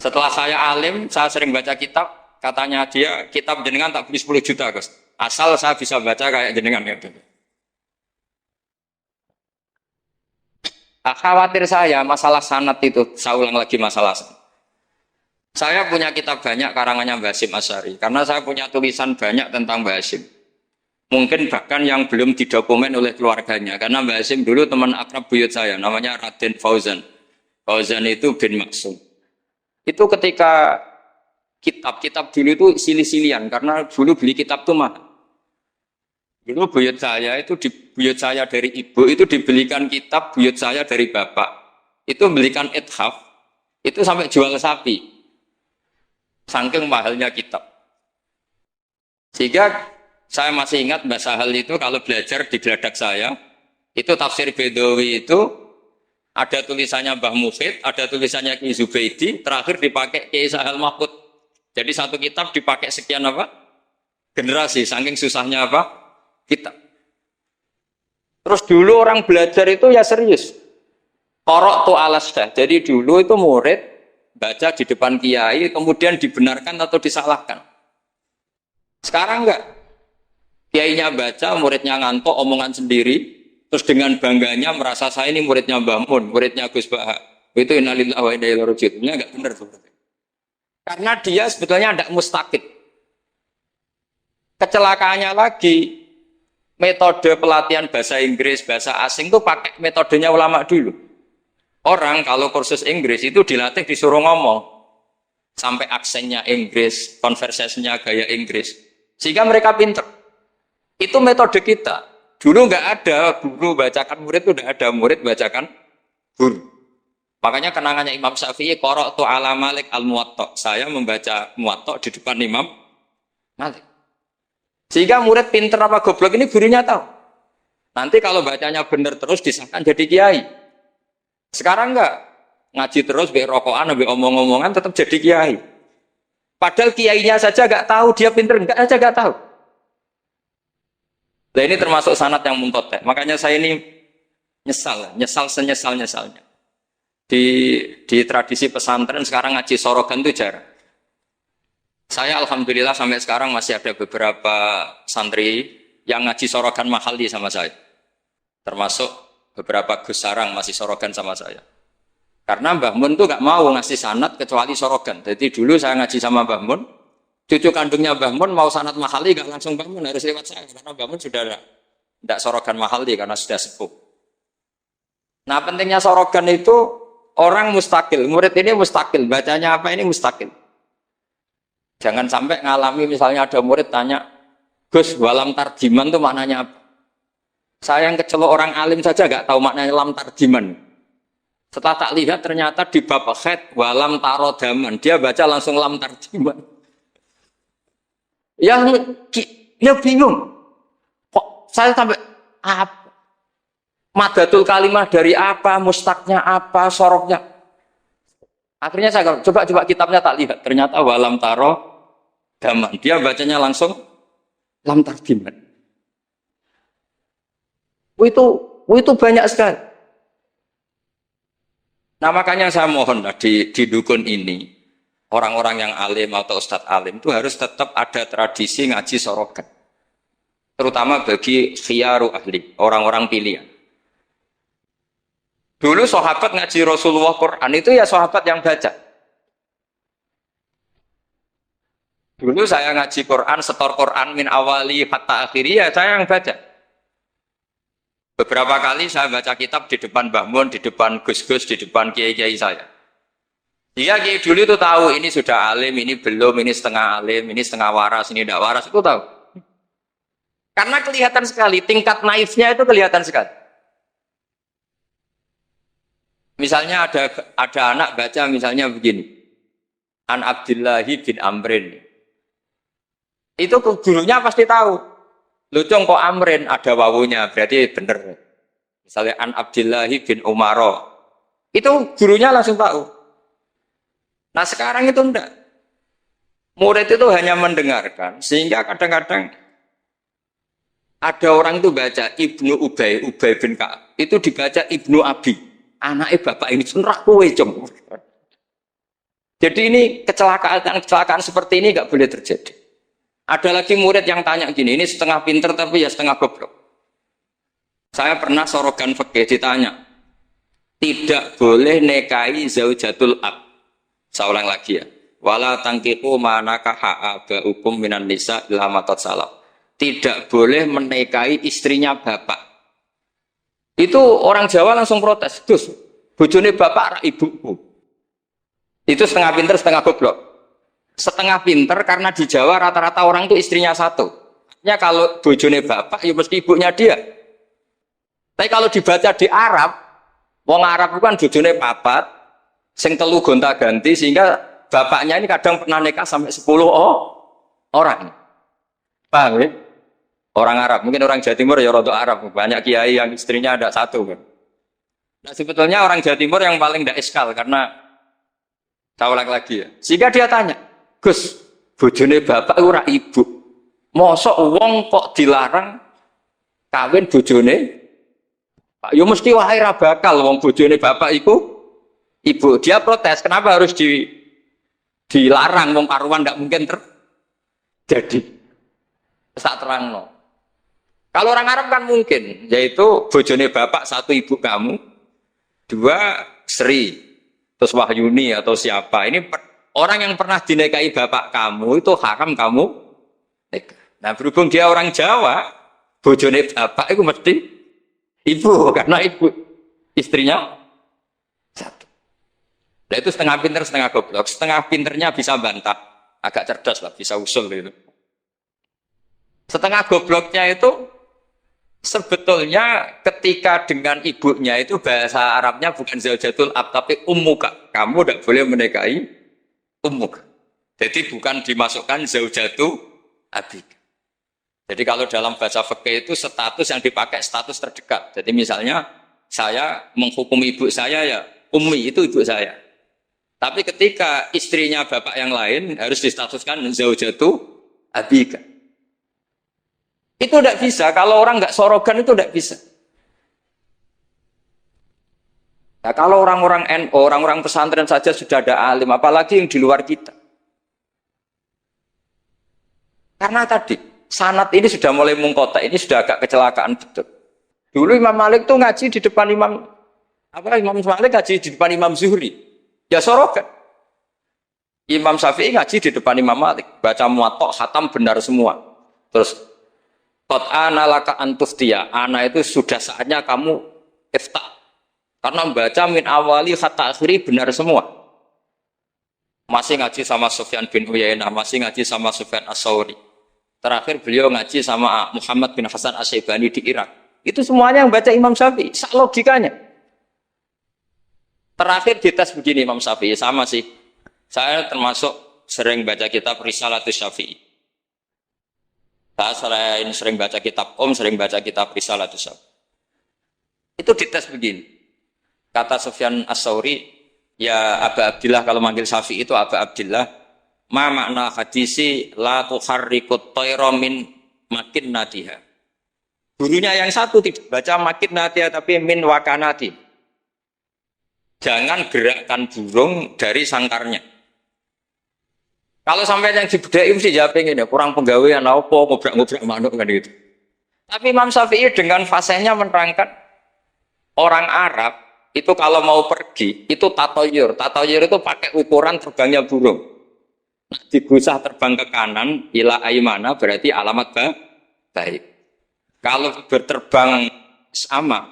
Speaker 1: Setelah saya alim, saya sering baca kitab, katanya dia, kitab jenengan tak beli 10 juta, Gus. Asal saya bisa baca kayak jenengan. Gitu. Khawatir saya masalah sanad itu, saya ulang lagi masalah sanad. Saya punya kitab banyak karangannya Mbah Hasyim Asy'ari, karena saya punya tulisan banyak tentang Mbah Hasyim. Mungkin bahkan yang belum didokumen oleh keluarganya, karena Mbah Hasyim dulu teman akrab buyut saya, namanya Raden Fauzan. Fauzan itu bin Maksum. Itu ketika kitab-kitab dulu itu silih-silihan, karena dulu beli kitab itu mahal. Dulu buyut saya itu buyut saya dari ibu itu dibelikan kitab buyut saya dari bapak. Itu belikan ithaf, itu sampai jual sapi. Saking mahalnya kitab. Sehingga saya masih ingat Mbah Sahal itu kalau belajar di geladak saya, itu tafsir Bedawi itu ada tulisannya Mbah Mufid, ada tulisannya Ki Zubaidi, terakhir dipakai Ki Sahal Mahfud. Jadi satu kitab dipakai sekian apa? Generasi, saking susahnya apa? Kitab. Terus dulu orang belajar itu ya serius. Qara'tu alasdah. Jadi dulu itu murid baca di depan kiai, kemudian dibenarkan atau disalahkan. Sekarang enggak. Kiainya baca, muridnya ngantuk, omongan sendiri, terus dengan bangganya merasa saya ini muridnya Mbah Mun, muridnya Gus Baha. Itu innalillahi wa inna ilaihi raji'un. Ini enggak benar sebenarnya. Karena dia sebetulnya tidak mustaqid. Kecelakaannya lagi, metode pelatihan bahasa Inggris, bahasa asing itu pakai metodenya ulama dulu. Orang kalau kursus Inggris itu dilatih disuruh ngomong. Sampai aksennya Inggris, konversasinya gaya Inggris. Sehingga mereka pinter. Itu metode kita. Dulu nggak ada guru bacakan murid, itu nggak ada murid bacakan guru. Makanya kenangannya Imam Syafi'i, qara'tu ala Malik al-Muwatta. Saya membaca Muwatta di depan Imam Malik. Sehingga murid pinter apa goblok ini gurunya tahu. Nanti kalau bacanya benar terus disahkan jadi kiai. Sekarang enggak. Ngaji terus, be rokokan, be omong-omongan tetap jadi kiai. Padahal kiainya saja enggak tahu dia pinter, enggak tahu. Nah ini termasuk sanad yang muntotek. Makanya saya ini nyesal senyesal-nyesalnya. Di tradisi pesantren sekarang ngaji sorogan itu jarang. Saya alhamdulillah sampai sekarang masih ada beberapa santri yang ngaji sorogan mahali sama saya. Termasuk beberapa Gus Sarang masih sorogan sama saya. Karena Mbah Mun tuh gak mau ngasih sanad kecuali sorogan. Jadi dulu saya ngaji sama Mbah Mun, cucu kandungnya Mbah Mun mau sanad mahali gak langsung Mbah Mun, harus lewat saya. Karena Mbah Mun sudah tidak sorogan mahali karena sudah sepuh. Nah pentingnya sorogan itu orang mustakil, murid ini mustakil, bacanya apa ini mustakil. Jangan sampai ngalami misalnya ada murid tanya, Gus, walam tarjiman itu maknanya apa? Saya yang kecelok orang alim saja gak tahu maknanya lam tarjiman. Setelah tak lihat ternyata di bab khed walam tarodaman, dia baca langsung lam tarjiman. Ya bingung. Kok saya sampai apa? Madatul kalimah dari apa? Mustaknya apa? Soroknya? Akhirnya saya coba kitabnya tak lihat. Ternyata walam taro daman. Dia bacanya langsung lam tarjiman. Itu banyak sekali. Nah makanya saya mohon di dukun ini orang-orang yang alim atau ustadz alim itu harus tetap ada tradisi ngaji sorogan. Terutama bagi khiyaru ahli, orang-orang pilihan. Dulu sahabat ngaji Rasulullah Quran itu ya sahabat yang baca. Dulu saya ngaji Quran, setor Quran min awali hatta akhiri, ya saya yang baca. Beberapa kali saya baca kitab di depan Mbah Mun, di depan Gus-Gus, di depan kiai-kiai saya. Dia kiai dulu itu tahu ini sudah alim, ini belum, ini setengah alim, ini setengah waras, ini tidak waras, itu tahu. Karena kelihatan sekali, tingkat naifnya itu kelihatan sekali. Misalnya ada anak baca misalnya begini. An Abdillahi bin Amrin. Itu gurunya pasti tahu. Lucung kok Amrin ada wawunya, berarti benar. Misalnya An Abdillahi bin Umaro. Itu gurunya langsung tahu. Nah sekarang itu enggak. Murid itu hanya mendengarkan, sehingga kadang-kadang ada orang itu baca Ibnu Ubay bin Ka'ab. Itu dibaca Ibnu Abi. Anaknya bapak ini senrak kowe, Cung. Jadi ini kecelakaan seperti ini enggak boleh terjadi. Ada lagi murid yang tanya gini, ini setengah pinter tapi ya setengah goblok. Saya pernah sorogan fikih ditanya, tidak boleh nekai zaujatul ab. Saya ulang lagi ya. Wala tangkiku manakaha abaukum minan nisa illa matat salaf. Tidak boleh menekai istrinya bapak. Itu orang Jawa langsung protes. Gus, bojone bapak rak ibuku. Itu setengah pinter setengah goblok. Setengah pinter karena di Jawa rata-rata orang itu istrinya satu. Artinya kalau bojone bapak, ya mesti ibunya dia. Tapi kalau dibaca di Arab, wong Arab itu kan bojone papat, sing telu gonta-ganti, sehingga bapaknya ini kadang pernah nikah sampai 10 orang. Paham ya? Orang Arab, mungkin orang Jawa Timur ya rodok Arab, banyak kiai yang istrinya ada satu kan. Nah sebetulnya orang Jawa Timur yang paling tidak iskal karena saya ulang lagi ya. Sehingga dia tanya, Gus, bojone bapak ora ibu. Mosok wong kok dilarang kawin bojone Pak? Yo mesti wae ra bakal wong bojone bapak iku ibu. Dia protes, kenapa harus dilarang wong karuan ndak mungkin terjadi. Sak terangno. Kalau orang Arab kan mungkin, yaitu bojone bapak satu ibu kamu, dua Sri, terus Wahyuni atau siapa. Ini orang yang pernah dinikahi bapak kamu itu haram kamu nikah. Nah berhubung dia orang Jawa, bojone bapak itu mesti ibu, karena ibu istrinya satu. Nah itu setengah pinter setengah goblok. Setengah pinternya bisa bantah, agak cerdas lah, bisa usul gitu. Setengah gobloknya itu sebetulnya ketika dengan ibunya itu bahasa Arabnya bukan zaujatul ab tapi ummuka. Kamu tidak boleh menikahi ummuk. Jadi bukan dimasukkan zaujatu abik. Jadi kalau dalam bahasa fikih itu status yang dipakai status terdekat. Jadi misalnya saya menghukum ibu saya ya ummi itu ibu saya. Tapi ketika istrinya bapak yang lain harus distatuskan zaujatu abika. Itu tidak bisa. Kalau orang nggak sorogan itu tidak bisa. Nah, kalau orang-orang NU, orang-orang pesantren saja sudah ada alim, apalagi yang di luar kita. Karena tadi sanad ini sudah mulai mengkotak, ini sudah agak kecelakaan betul. Dulu Imam Malik tuh ngaji di depan Imam Malik ngaji di depan Imam Zuhri. Ya sorogan. Imam Syafi'i ngaji di depan Imam Malik, baca Muwatta, khatam benar semua. Terus qad ana laka antuftiya, ana itu sudah saatnya kamu iftah. Karena membaca min awali hatta akhiri benar semua. Masih ngaji sama Sufyan bin Uyainah, masih ngaji sama Sufyan As-Sauri. Terakhir beliau ngaji sama Muhammad bin Hasan Asy-Syaibani di Irak. Itu semuanya yang baca Imam Syafi'i, sak logikanya. Terakhir dites begini Imam Syafi'i, sama sih. Saya termasuk sering baca kitab Risalatus Syafi'i. Saya sering baca kitab sering baca kitab Risalatus Syafi'i. Itu dites begini. Kata Sufyan As-Sauri, ya Aba Abdillah, kalau manggil Syafi'i itu Aba Abdillah, ma makna hadisi la tuharrikut tayra min makin natiha. Gurunya yang satu tidak baca makin natiha tapi min wakanati. Jangan gerakkan burung dari sangkarnya. Kalau sampai yang dibedai mesti jawab ini, kurang penggawean apa, ngobrak-ngobrak manuk kan gitu. Tapi Imam Syafi'i dengan fasihnya menerangkan orang Arab itu kalau mau pergi itu tatoyur. Tatoyur itu pakai ukuran terbangnya burung. Nah, digusah terbang ke kanan ila aimana berarti alamat baik. Kalau berterbang sama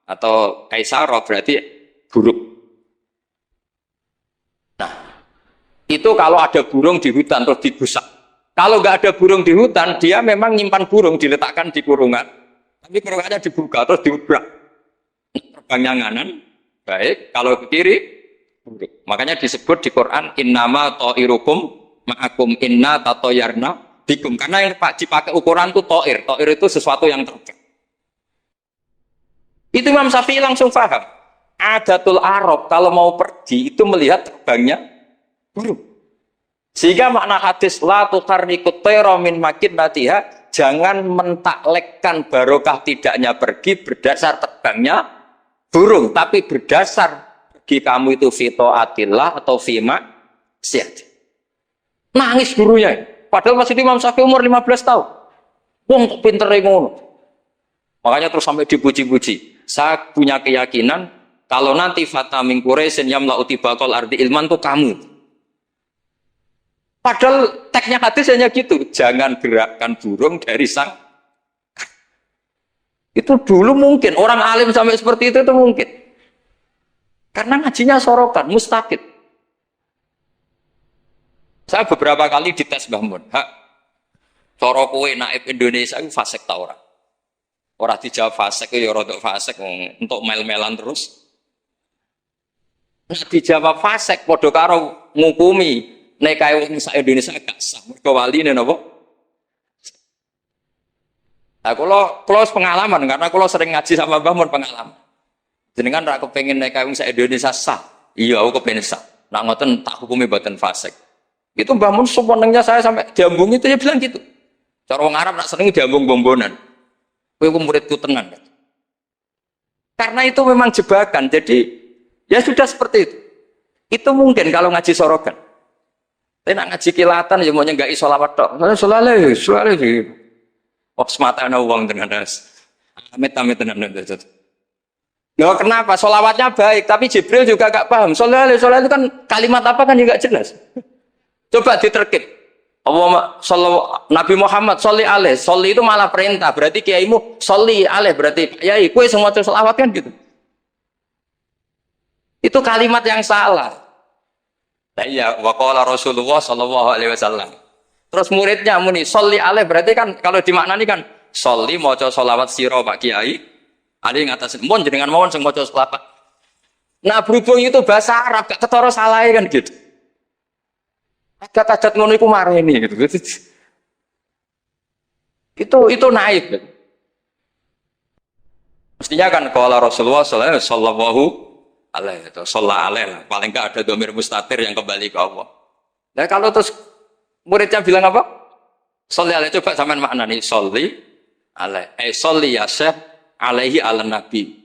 Speaker 1: atau kaisaro berarti buruk. Nah, itu kalau ada burung di hutan terus digusah. Kalau nggak ada burung di hutan, dia memang nyimpan burung diletakkan di kurungan, tapi kurungannya dibuka terus diubrak. Terbangnya nganan, baik. Kalau ke kiri, buruk. Makanya disebut di Quran innama ta'irukum ma'akum inna tatoyarna bikum. Karena yang dipakai ukuran itu to'ir. To'ir itu sesuatu yang terbang. Itu Imam Syafi'i langsung paham. Adatul Arab kalau mau pergi itu melihat terbangnya burung. Sehingga makna hadis la tukarnikut tayra min makinnatiha, jangan mentaklekkan barokah tidaknya pergi berdasar terbangnya burung, tapi berdasar pergi kamu itu fitaatillah atau fima siat. Nangis gurunya. Padahal masih Imam Syafi'i umur 15 tahun. Wong kok pinter ngono. Makanya terus sampai dipuji-puji. Saya punya keyakinan kalau nanti fata min Quraisyin yamla'u tibaqal ardi ilman tuh kamu. Padahal teksnya hadis hanya gitu, jangan gerakkan burung dari sang. Itu dulu mungkin orang alim sampai seperti itu mungkin. Karena ngajinya sorokan, mustaqid. Saya beberapa kali dites Mbah Mun, hak cara kowe naib Indonesia itu fasik ta ora? Ora dijawab fasik ya rodok fasik untuk mel-melan terus. Nek dijawab fasik padha karo ngukumi nek kaya wong sak Indonesia gak sah mergo waline napa? Nah, kula pengalaman karena kula sering ngaji sama Mbah Mun pengalaman. Jenengan ra kepengin nek kaya wong sak Indonesia sah. Iya, aku kepengin sah. Nak ngoten tak hukumi mboten fasik. Itu Mbah Mun semenengnya saya sampai diambung itu ya bilang gitu. Cara wong Arab nak seneng diambung bombonan. Kowe ku muridku tenan. Karena itu memang jebakan. Jadi ya sudah seperti itu. Itu mungkin kalau ngaji sorogan. Tapi nak ngaji kilatan ya maunya enggak isolawat tok. Solale. Oh sematanya uang dengan das. Amit-amit tenan. Loh kenapa? Solawatnya baik, tapi Jibril juga gak paham. Solale itu kan kalimat apa kan juga jelas. Coba diterkit. Nabi Muhammad sholli alaih. Sholli itu malah perintah. Berarti kiaimu sholli alaih. Berarti yai kue semua selawat kan gitu. Itu kalimat yang salah. Nah iya, waqala Rasulullah sallallahu alaihi wasallam. Terus muridnya muni sholli alaih berarti kan kalau dimaknani kan sholli maca sholawat sira Pak Kiai. Ali ngatasin mon jenengan mawon sing maca sholawat. Nah berhubung itu bahasa Arab gak ketara salahe kan gitu. Adat-adat ngono iku mareni gitu. Itu naik. Mestinya kan qala Rasulullah sallallahu alaihi itu sholat alaih lah. Paling enggak ada domir mustatir yang kembali ke Allah. Nah kalau terus muridnya bilang apa? Sholli alaih, coba sampean maknani sholli alaih. Sholli ya syekh alaihi ala nabi.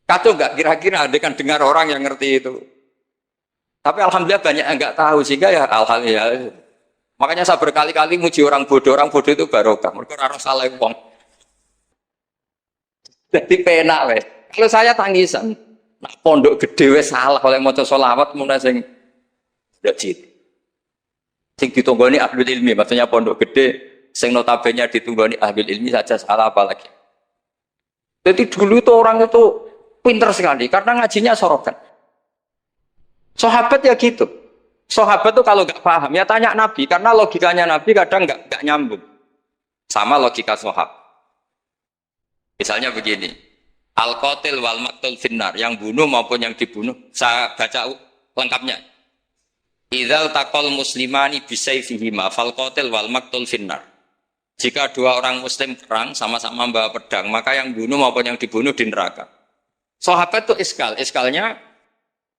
Speaker 1: Kacau enggak kira-kira ada kan dengar orang yang ngerti itu. Tapi alhamdulillah banyak yang enggak tahu sehingga ya alhamdulillah. Makanya saya berkali-kali muji orang bodoh itu barokah. Mereka ora salah wong. Jadi penak weh. Kalau saya tangisan, nak pondok gede wes salah oleh maca sholawat mulai sing ndak jit. Sing ditunggoni ahlul ilmi, maksudnya pondok gede sing notabene ditunggoni ahlul ilmi saja salah apalagi. Jadi dulu itu orang itu pinter sekali karena ngajinya sorokan. Sahabat ya gitu. Sahabat tuh kalau nggak paham ya tanya Nabi karena logikanya Nabi kadang nggak nyambung sama logika sahabat. Misalnya begini. Al-qatil wal maktul finnar, yang bunuh maupun yang dibunuh. Saya baca lengkapnya. Idzal taqal muslimani bisayfihima fal qatil wal maktul finnar. Jika dua orang muslim perang sama-sama membawa pedang, maka yang bunuh maupun yang dibunuh di neraka. Sahabat itu iskalnya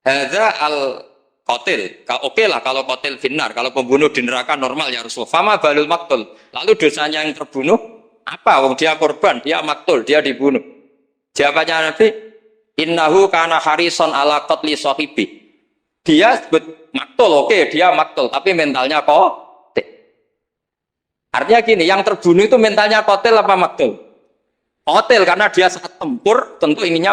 Speaker 1: hadza al qatil. Oke lah kalau qatil finnar, kalau pembunuh di neraka normal ya Rasulullah. Fama balul maktul. Lalu dosanya yang terbunuh apa? Wong dia korban, dia maktul, dia dibunuh. Jawabannya Nabi, innahu kana harison ala qatli sahibi. Dia maktul, oke, dia maktul, tapi mentalnya kotil. Artinya gini, yang terbunuh itu mentalnya kotil apa maktul? Kotil, karena dia saat tempur tentu inginnya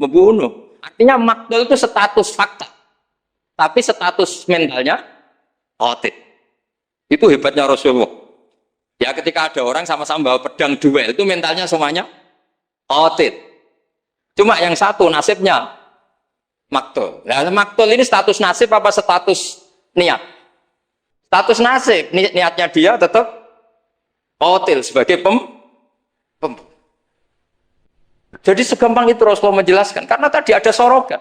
Speaker 1: membunuh. Artinya maktul itu status fakta. Tapi status mentalnya qatil. Itu hebatnya Rasulullah. Ya ketika ada orang sama-sama bawa pedang duel, itu mentalnya semuanya qatil. Cuma yang satu nasibnya maktul. Nah, maktul ini status nasib apa status niat? Status nasib, niatnya dia tetap qatil sebagai pembunuh. Jadi segampang itu Rasulullah menjelaskan, karena tadi ada sorogan.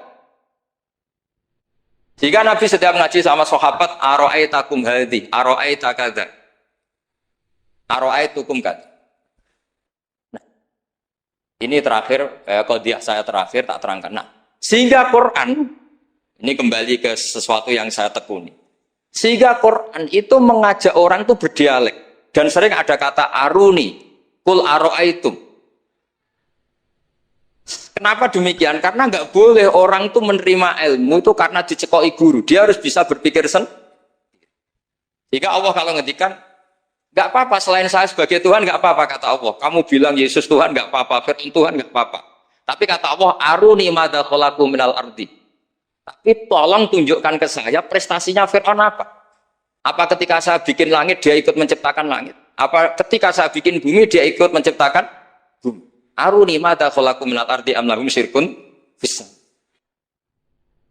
Speaker 1: Jika Nabi setiap ngaji sama sahabat, aro'aitakum hadhi, aro'aita kadza, aro'aitukum kadza. Nah, ini terakhir, qadiyah saya terakhir tak terangkan. Nah, sehingga Quran, ini kembali ke sesuatu yang saya tekuni. Sehingga Quran itu mengajak orang itu berdialek. Dan sering ada kata aruni, kul aro'aitum. Kenapa demikian? Karena nggak boleh orang itu menerima ilmu itu karena dicekoki guru. Dia harus bisa berpikir sendiri. Jika Allah kalau ngendikan, nggak apa-apa selain saya sebagai Tuhan nggak apa-apa kata Allah. Kamu bilang Yesus Tuhan nggak apa-apa, Fir'aun Tuhan nggak apa-apa. Tapi kata Allah, aruni madza khalaqu minal ardi. Tapi tolong tunjukkan ke saya prestasinya Fir'aun apa? Apa ketika saya bikin langit dia ikut menciptakan langit? Apa ketika saya bikin bumi dia ikut menciptakan bumi? Aruni madza khalaqu minal ardi am lahum syirkun fis.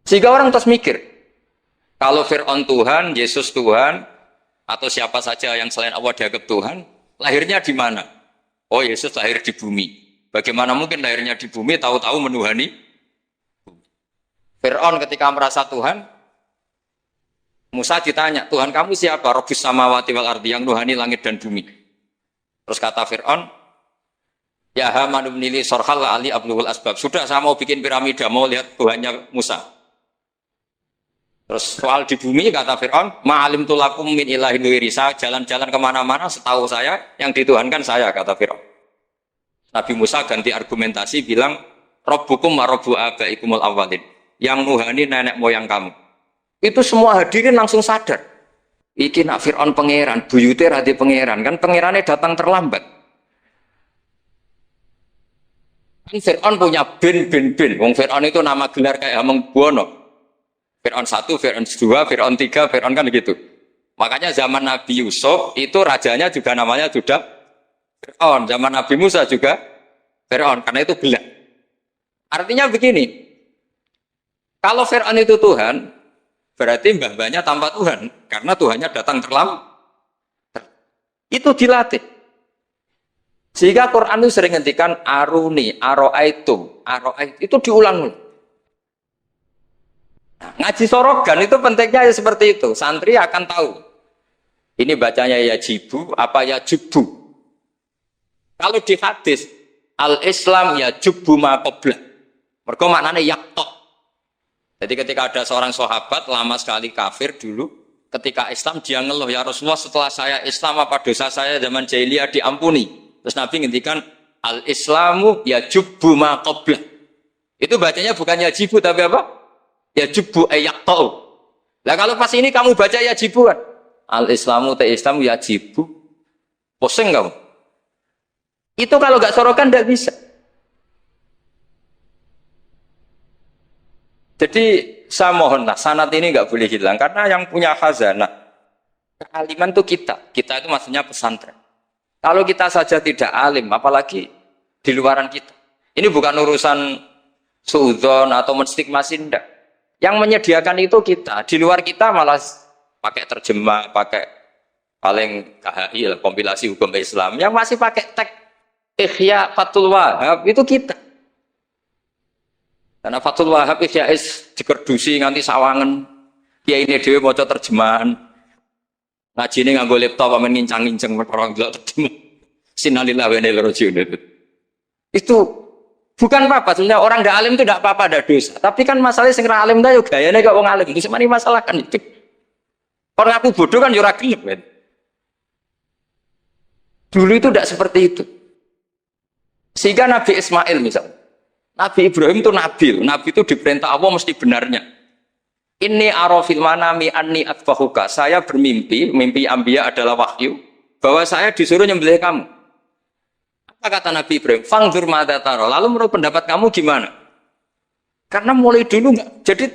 Speaker 1: Sehingga orang terus mikir, kalau Fir'aun Tuhan, Yesus Tuhan, atau siapa saja yang selain Allah dianggap Tuhan, lahirnya di mana? Oh, Yesus lahir di bumi. Bagaimana mungkin lahirnya di bumi tahu-tahu menuhani bumi? Fir'aun ketika merasa Tuhan, Musa ditanya, Tuhan kamu siapa? Rabbus samawati wal ardi, yang nuhani langit dan bumi. Terus kata Fir'aun, ya Haman ibnili sorhal ali abluhul asbab. Sudah saya mau bikin piramida, mau lihat Tuhannya Musa. Terus soal di bumi kata Fir'aun, ma'alim tulakum min ilahin wiri. Saya jalan-jalan kemana-mana setahu saya yang dituhankan saya kata Fir'aun. Nabi Musa ganti argumentasi bilang, Rabbukum wa rabbu abaikumul awwalin. Yang nuhani nenek moyang kamu. Itu semua hadirin langsung sadar. Iki nak Fir'aun pangeran, buyute radi pangeran. Kan pangerannya datang terlambat. Fir'aun punya bin. Wong Fir'aun itu nama gelar kayak Hamengkubuwono. Fir'aun 1, Fir'aun 2, Fir'aun 3, Fir'aun kan gitu. Makanya zaman Nabi Yusuf itu rajanya juga namanya sudah Fir'aun. Zaman Nabi Musa juga Fir'aun. Karena itu gelar. Artinya begini. Kalau Fir'aun itu Tuhan, berarti mbah-mbahnya tanpa Tuhan. Karena Tuhannya datang terlambat. Itu dilatih. Sehingga Quran itu sering ngendikan aruni, aro'aitum, itu diulang. Nah, ngaji sorogan itu pentingnya ya seperti itu. Santri akan tahu. Ini bacanya ya jibu, apa ya jubu. Kalau di hadis, al-Islam ya jubu ma qabla. Mergo maknanya yaktok. Jadi ketika ada seorang sahabat lama sekali kafir dulu, ketika Islam dia ngeluh, ya Rasulullah setelah saya Islam apa dosa saya zaman jahiliyah diampuni. Terus Nabi ngendikan al-Islamu ya jubbu ma qabla. Itu bacanya bukan ya jibu tapi apa? Ya jubbu ayaktau. Lah kalau pas ini kamu baca ya jibu kan? Al-Islamu ta Islam ya jibu. Pusing kamu. Itu kalau enggak sorokan enggak bisa. Jadi saya mohonlah sanad ini enggak boleh hilang karena yang punya khazanah kealiman itu kita. Kita itu maksudnya pesantren. Kalau kita saja tidak alim, apalagi di luaran kita. Ini bukan urusan suudzon atau menstigmasi, enggak. Yang menyediakan itu kita. Di luar kita malah pakai terjemah, pakai paling KHI, kompilasi hukum Islam. Yang masih pakai teks Ihya Fathul Wahab, itu kita. Karena Fathul Wahab Ihya dikerdusi nganti sawangan. Kiai ini dewe maca terjemahan. Ngaji ini nganggo laptop amen ngincang-ngincang orang delok terjemah. Sinalillah wa inna ilaihi raji'un. Itu bukan apa-apa, sebenarnya orang ndak alim itu ndak apa-apa, ndak dosa. Tapi kan masalahnya sing ra alim ta yo gayane kok wong alim. Itu semani masalah kan itu. Orang aku bodoh kan yo ora gelem kan. Dulu itu ndak seperti itu. Sehingga Nabi Ismail misalnya. Nabi Ibrahim itu nabi. Nabi itu diperintah Allah mesti benarnya. Inni arafil manami anni atbahuka. Saya bermimpi, mimpi Anbiya adalah wahyu, bahwa saya disuruh nyembelih kamu. Apa kata Nabi Ibrahim? Fangdur madza tara. Lalu menurut pendapat kamu gimana? Karena mulai dulu nggak. Jadi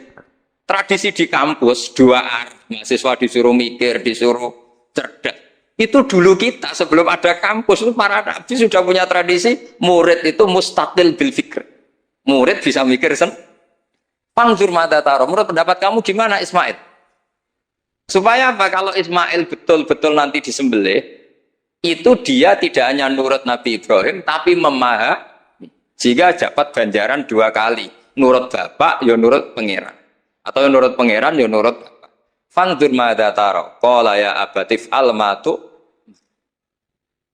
Speaker 1: tradisi di kampus dua arah, mahasiswa disuruh mikir, disuruh cerdas. Itu dulu kita sebelum ada kampus itu para nabi sudah punya tradisi murid itu mustaqil bil fikr. Murid bisa mikir Panzur mata taro. Menurut pendapat kamu gimana Ismail? Supaya apa? Kalau Ismail betul-betul nanti disembelih, itu dia tidak hanya nurut Nabi Ibrahim, tapi memahami. Jika dapat ganjaran dua kali. Nurut bapak, ya nurut pangeran. Atau nurut pangeran, ya nurut bapak. Fanzur mata taro. Qala ya abatif al-matu.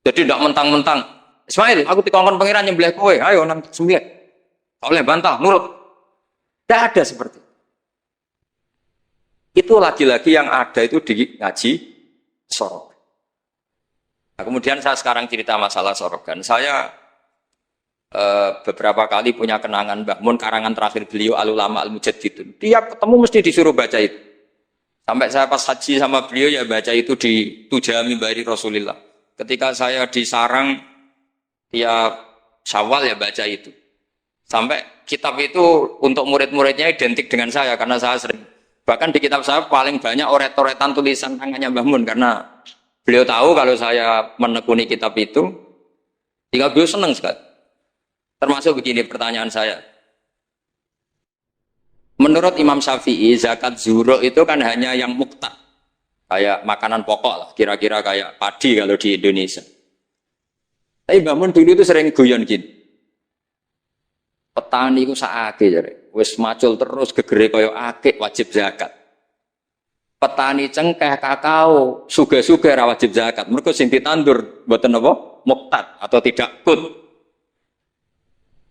Speaker 1: Jadi tidak mentang-mentang. Ismail, aku dikongkon pangeran nyembelih kowe. Ayo nanti sembelih. Oleh bantah, nurut. Tidak ada seperti itu. Itu lagi-lagi yang ada itu di ngaji Sorogan. Nah, kemudian saya sekarang cerita masalah Sorogan. Saya beberapa kali punya kenangan Mbah Mun, karangan terakhir beliau Al-Ulama Al-Mujaddidun. Tiap ketemu mesti disuruh baca itu. Sampai saya pas haji sama beliau ya baca itu di Tuja Mimbari Rasulillah. Ketika saya di Sarang tiap Syawal ya baca itu. Sampai kitab itu untuk murid-muridnya identik dengan saya karena saya sering. Bahkan di kitab saya paling banyak oret-oretan tulisan tangannya Mbah Mun karena beliau tahu kalau saya menekuni kitab itu, tinggal beliau senang sekali. Termasuk begini pertanyaan saya. Menurut Imam Syafi'i, zakat zuhro itu kan hanya yang muqtad. Kayak makanan pokok lah, kira-kira kayak padi kalau di Indonesia. Tapi Mbah Mun dulu itu sering guyon gini. Petani itu saake jare. Wis macul terus gegere kaya akik wajib zakat. Petani cengkeh kakao suge-suge ra wajib zakat. Mergo sing ditandur mboten apa? Muqtad atau tidak kut.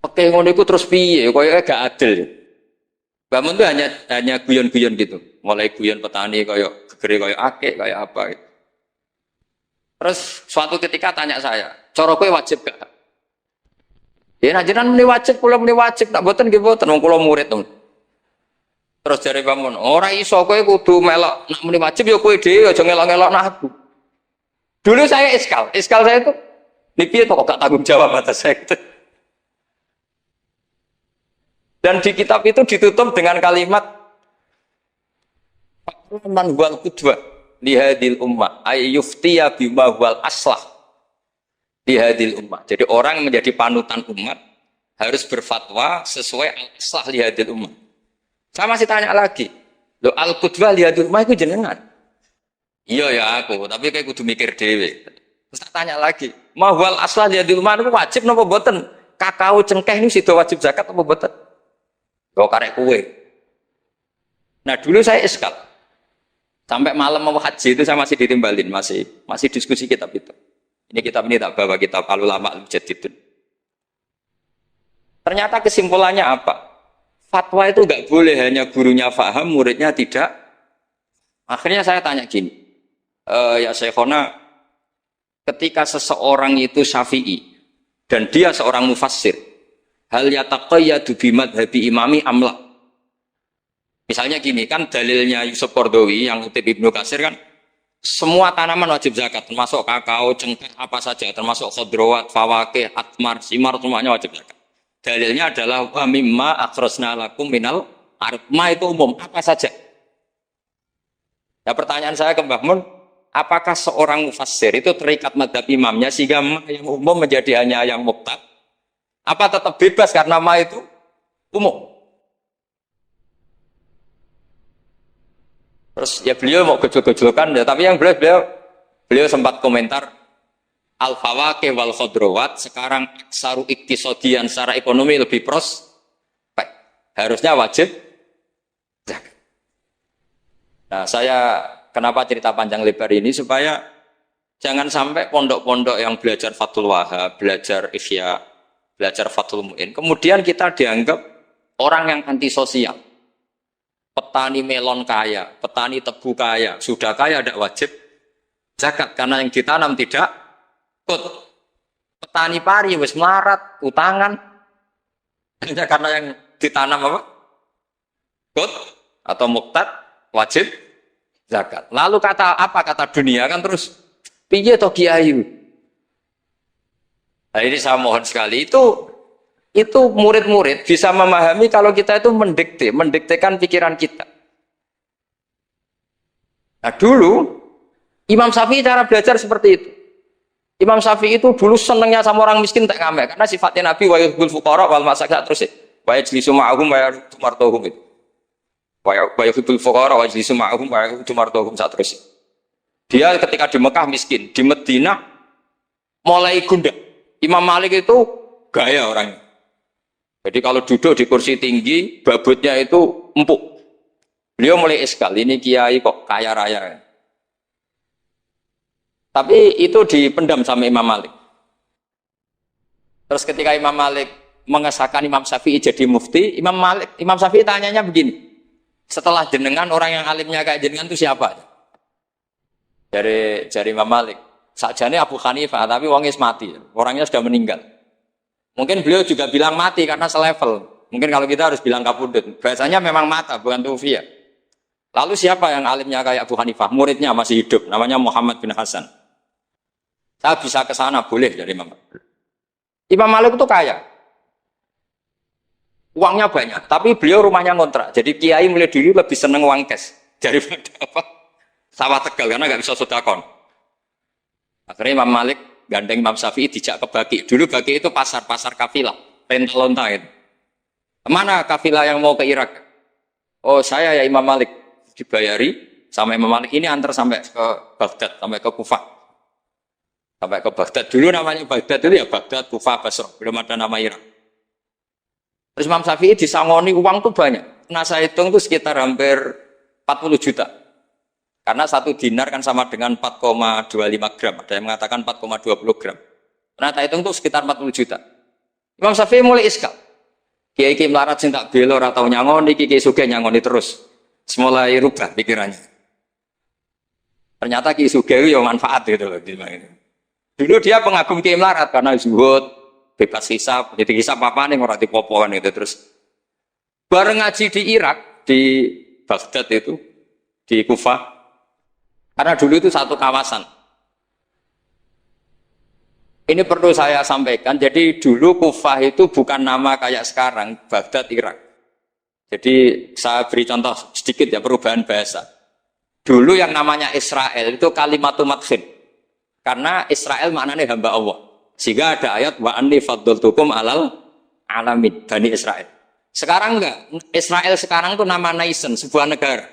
Speaker 1: Oke ngono iku terus piye? Kaya gak adil. Mbah Mun tuh hanya guyon-guyon gitu. Mulai guyon petani kaya gegere kaya akik kaya apa gitu. Terus suatu ketika tanya saya, "Cara kowe wajib gak?" Ya najiran muni wajib, kula muni wajib, tak boten nggih boten wong kula murid to. Terus jare Mbah Mun, ora iso kowe kudu melok nek muni wajib ya kowe dhewe aja ngelok-ngelok aku. Dulu saya iskal saya itu piye kok gak tanggung jawab atas saya gitu. Dan di kitab itu ditutup dengan kalimat man wal qudwa li hadil ummah ay yuftiya bima wal aslah di hadil ummah. Jadi orang yang menjadi panutan umat harus berfatwa sesuai al-aslah li hadil ummah. Saya masih tanya lagi, lo al-qudwah li hadil ummah itu jenengan? Iya ya aku, tapi kayak kudu mikir dhewe. Terus tak tanya lagi, mahwal aslah li hadil ummah itu wajib napa boten? Kakao cengkeh ini sido wajib zakat apa boten? Kok karek kue. Nah dulu saya iskal. Sampai malam mau haji itu saya masih ditimbalin, masih diskusi kitab itu. Ini kitab ini tak bawa kitab Al-Ulama Al-Mujaddidun. Ternyata kesimpulannya apa? Fatwa itu enggak boleh hanya gurunya paham, muridnya tidak. Akhirnya saya tanya gini, ya Syekhona, ketika seseorang itu syafi'i dan dia seorang mufassir, hal yataqayyadu bimadhabi imami amla. Misalnya gini, kan dalilnya Yusuf Qardawi yang kutip Ibnu Katsir kan, semua tanaman wajib zakat, termasuk kakao, cengkeh, apa saja, termasuk khodrowat, fawakih, atmar, simar, semuanya wajib zakat. Dalilnya adalah wa mimma akhrajna lakum minal ardh. Ma itu umum, apa saja. Nah, pertanyaan saya ke Mbah Mun, apakah seorang mufassir itu terikat madhab imamnya sehingga ma yang umum menjadi hanya yang muqtad? Apa tetap bebas karena ma itu umum? Terus ya beliau mau gejol-gejolkan ya, tapi yang beliau sempat komentar al-fawakih wal khodrowat sekarang aksaru iktisodian secara ekonomi lebih prospek. Harusnya wajib zakat. Nah, saya kenapa cerita panjang lebar ini supaya jangan sampai pondok-pondok yang belajar Fathul Wahhab, belajar Ihya, belajar Fathul Mu'in, kemudian kita dianggap orang yang antisosial. Petani melon kaya, petani tebu kaya, sudah kaya tidak wajib zakat karena yang ditanam tidak kut. Petani pari wis melarat, utangan hanya karena yang ditanam apa? Kut atau muqtad wajib zakat. Lalu kata dunia kan terus piye to kiai? Nah, ini saya mohon sekali itu itu murid-murid bisa memahami kalau kita itu mendiktekan pikiran kita. Nah dulu Imam Syafi'i cara belajar seperti itu. Imam Syafi'i itu dulu senengnya sama orang miskin tak ngamek karena sifatnya Nabi wa yuhibbul fuqara wal masakin terus wa yajlisu ma'ahum wa yumartuhum itu. Wa yuhibbul fuqara wa yajlisu ma'ahum wa yumartuhum terus. Dia ketika di Mekah miskin, di Madinah mulai gundah. Imam Malik itu gaya orangnya. Jadi kalau duduk di kursi tinggi, babutnya itu empuk. Beliau mulai iskal, ini kiai kok kaya raya. Tapi itu dipendam sama Imam Malik. Terus ketika Imam Malik mengesahkan Imam Syafi'i jadi mufti, Imam Syafi'i tanyanya begini. Setelah jenengan orang yang alimnya kayak jenengan itu siapa? Dari Imam Malik. Sakjane Abu Hanifah, tapi wongnya mati. Orangnya sudah meninggal. Mungkin beliau juga bilang mati karena selevel. Mungkin kalau kita harus bilang kapundut. Bahasanya memang mata, bukan tufiya. Lalu siapa yang alimnya kayak Abu Hanifah? Muridnya masih hidup, namanya Muhammad bin Hasan. Saya bisa ke sana, boleh dari Imam Malik. Imam Malik itu kaya. Uangnya banyak, tapi beliau rumahnya ngontrak. Jadi kiai mulai dulu lebih seneng uang cash daripada apa? Sawah Tegal, karena nggak bisa sodakon. Akhirnya Imam Malik gandeng Imam Syafi'i dijak ke Baki. Dulu Baki itu pasar kafilah, rental lonta itu. Kemana kafilah yang mau ke Irak? Oh saya ya Imam Malik, dibayari sama Imam Malik ini antar sampai ke Baghdad, sampai ke Kufah. Sampai ke Baghdad. Dulu namanya Baghdad itu ya Baghdad, Kufah, Basrah, belum ada nama Irak. Terus Imam Syafi'i disangoni uang tuh banyak. Nah saya hitung itu sekitar hampir 40 juta. Karena 1 dinar kan sama dengan 4,25 gram. Ada yang mengatakan 4,20 gram. Nah tak hitung itu sekitar 40 juta. Imam Syafi'i mulai iskal. Kiai melarat sing tak belo ora tau nyangoni, kiai sugih nyangoni terus. Mulai rubah pikirannya. Ternyata kiai sugih yo manfaat gitu loh. Dulu dia pengagum kiai melarat karena zuhud, bebas hisab, jadi hisab apa nih ora dipopoan gitu terus. Bareng ngaji di Irak, di Baghdad itu, di Kufah. Karena dulu itu satu kawasan. Ini perlu saya sampaikan, jadi dulu Kufah itu bukan nama kayak sekarang, Baghdad, Irak. Jadi saya beri contoh sedikit ya, perubahan bahasa. Dulu yang namanya Israel itu kalimatul madhin. Karena Israel maknanya hamba Allah. Sehingga ada ayat, wa anni faddaltukum alal alamin, Bani Israel. Sekarang enggak, Israel sekarang itu nama nation, sebuah negara.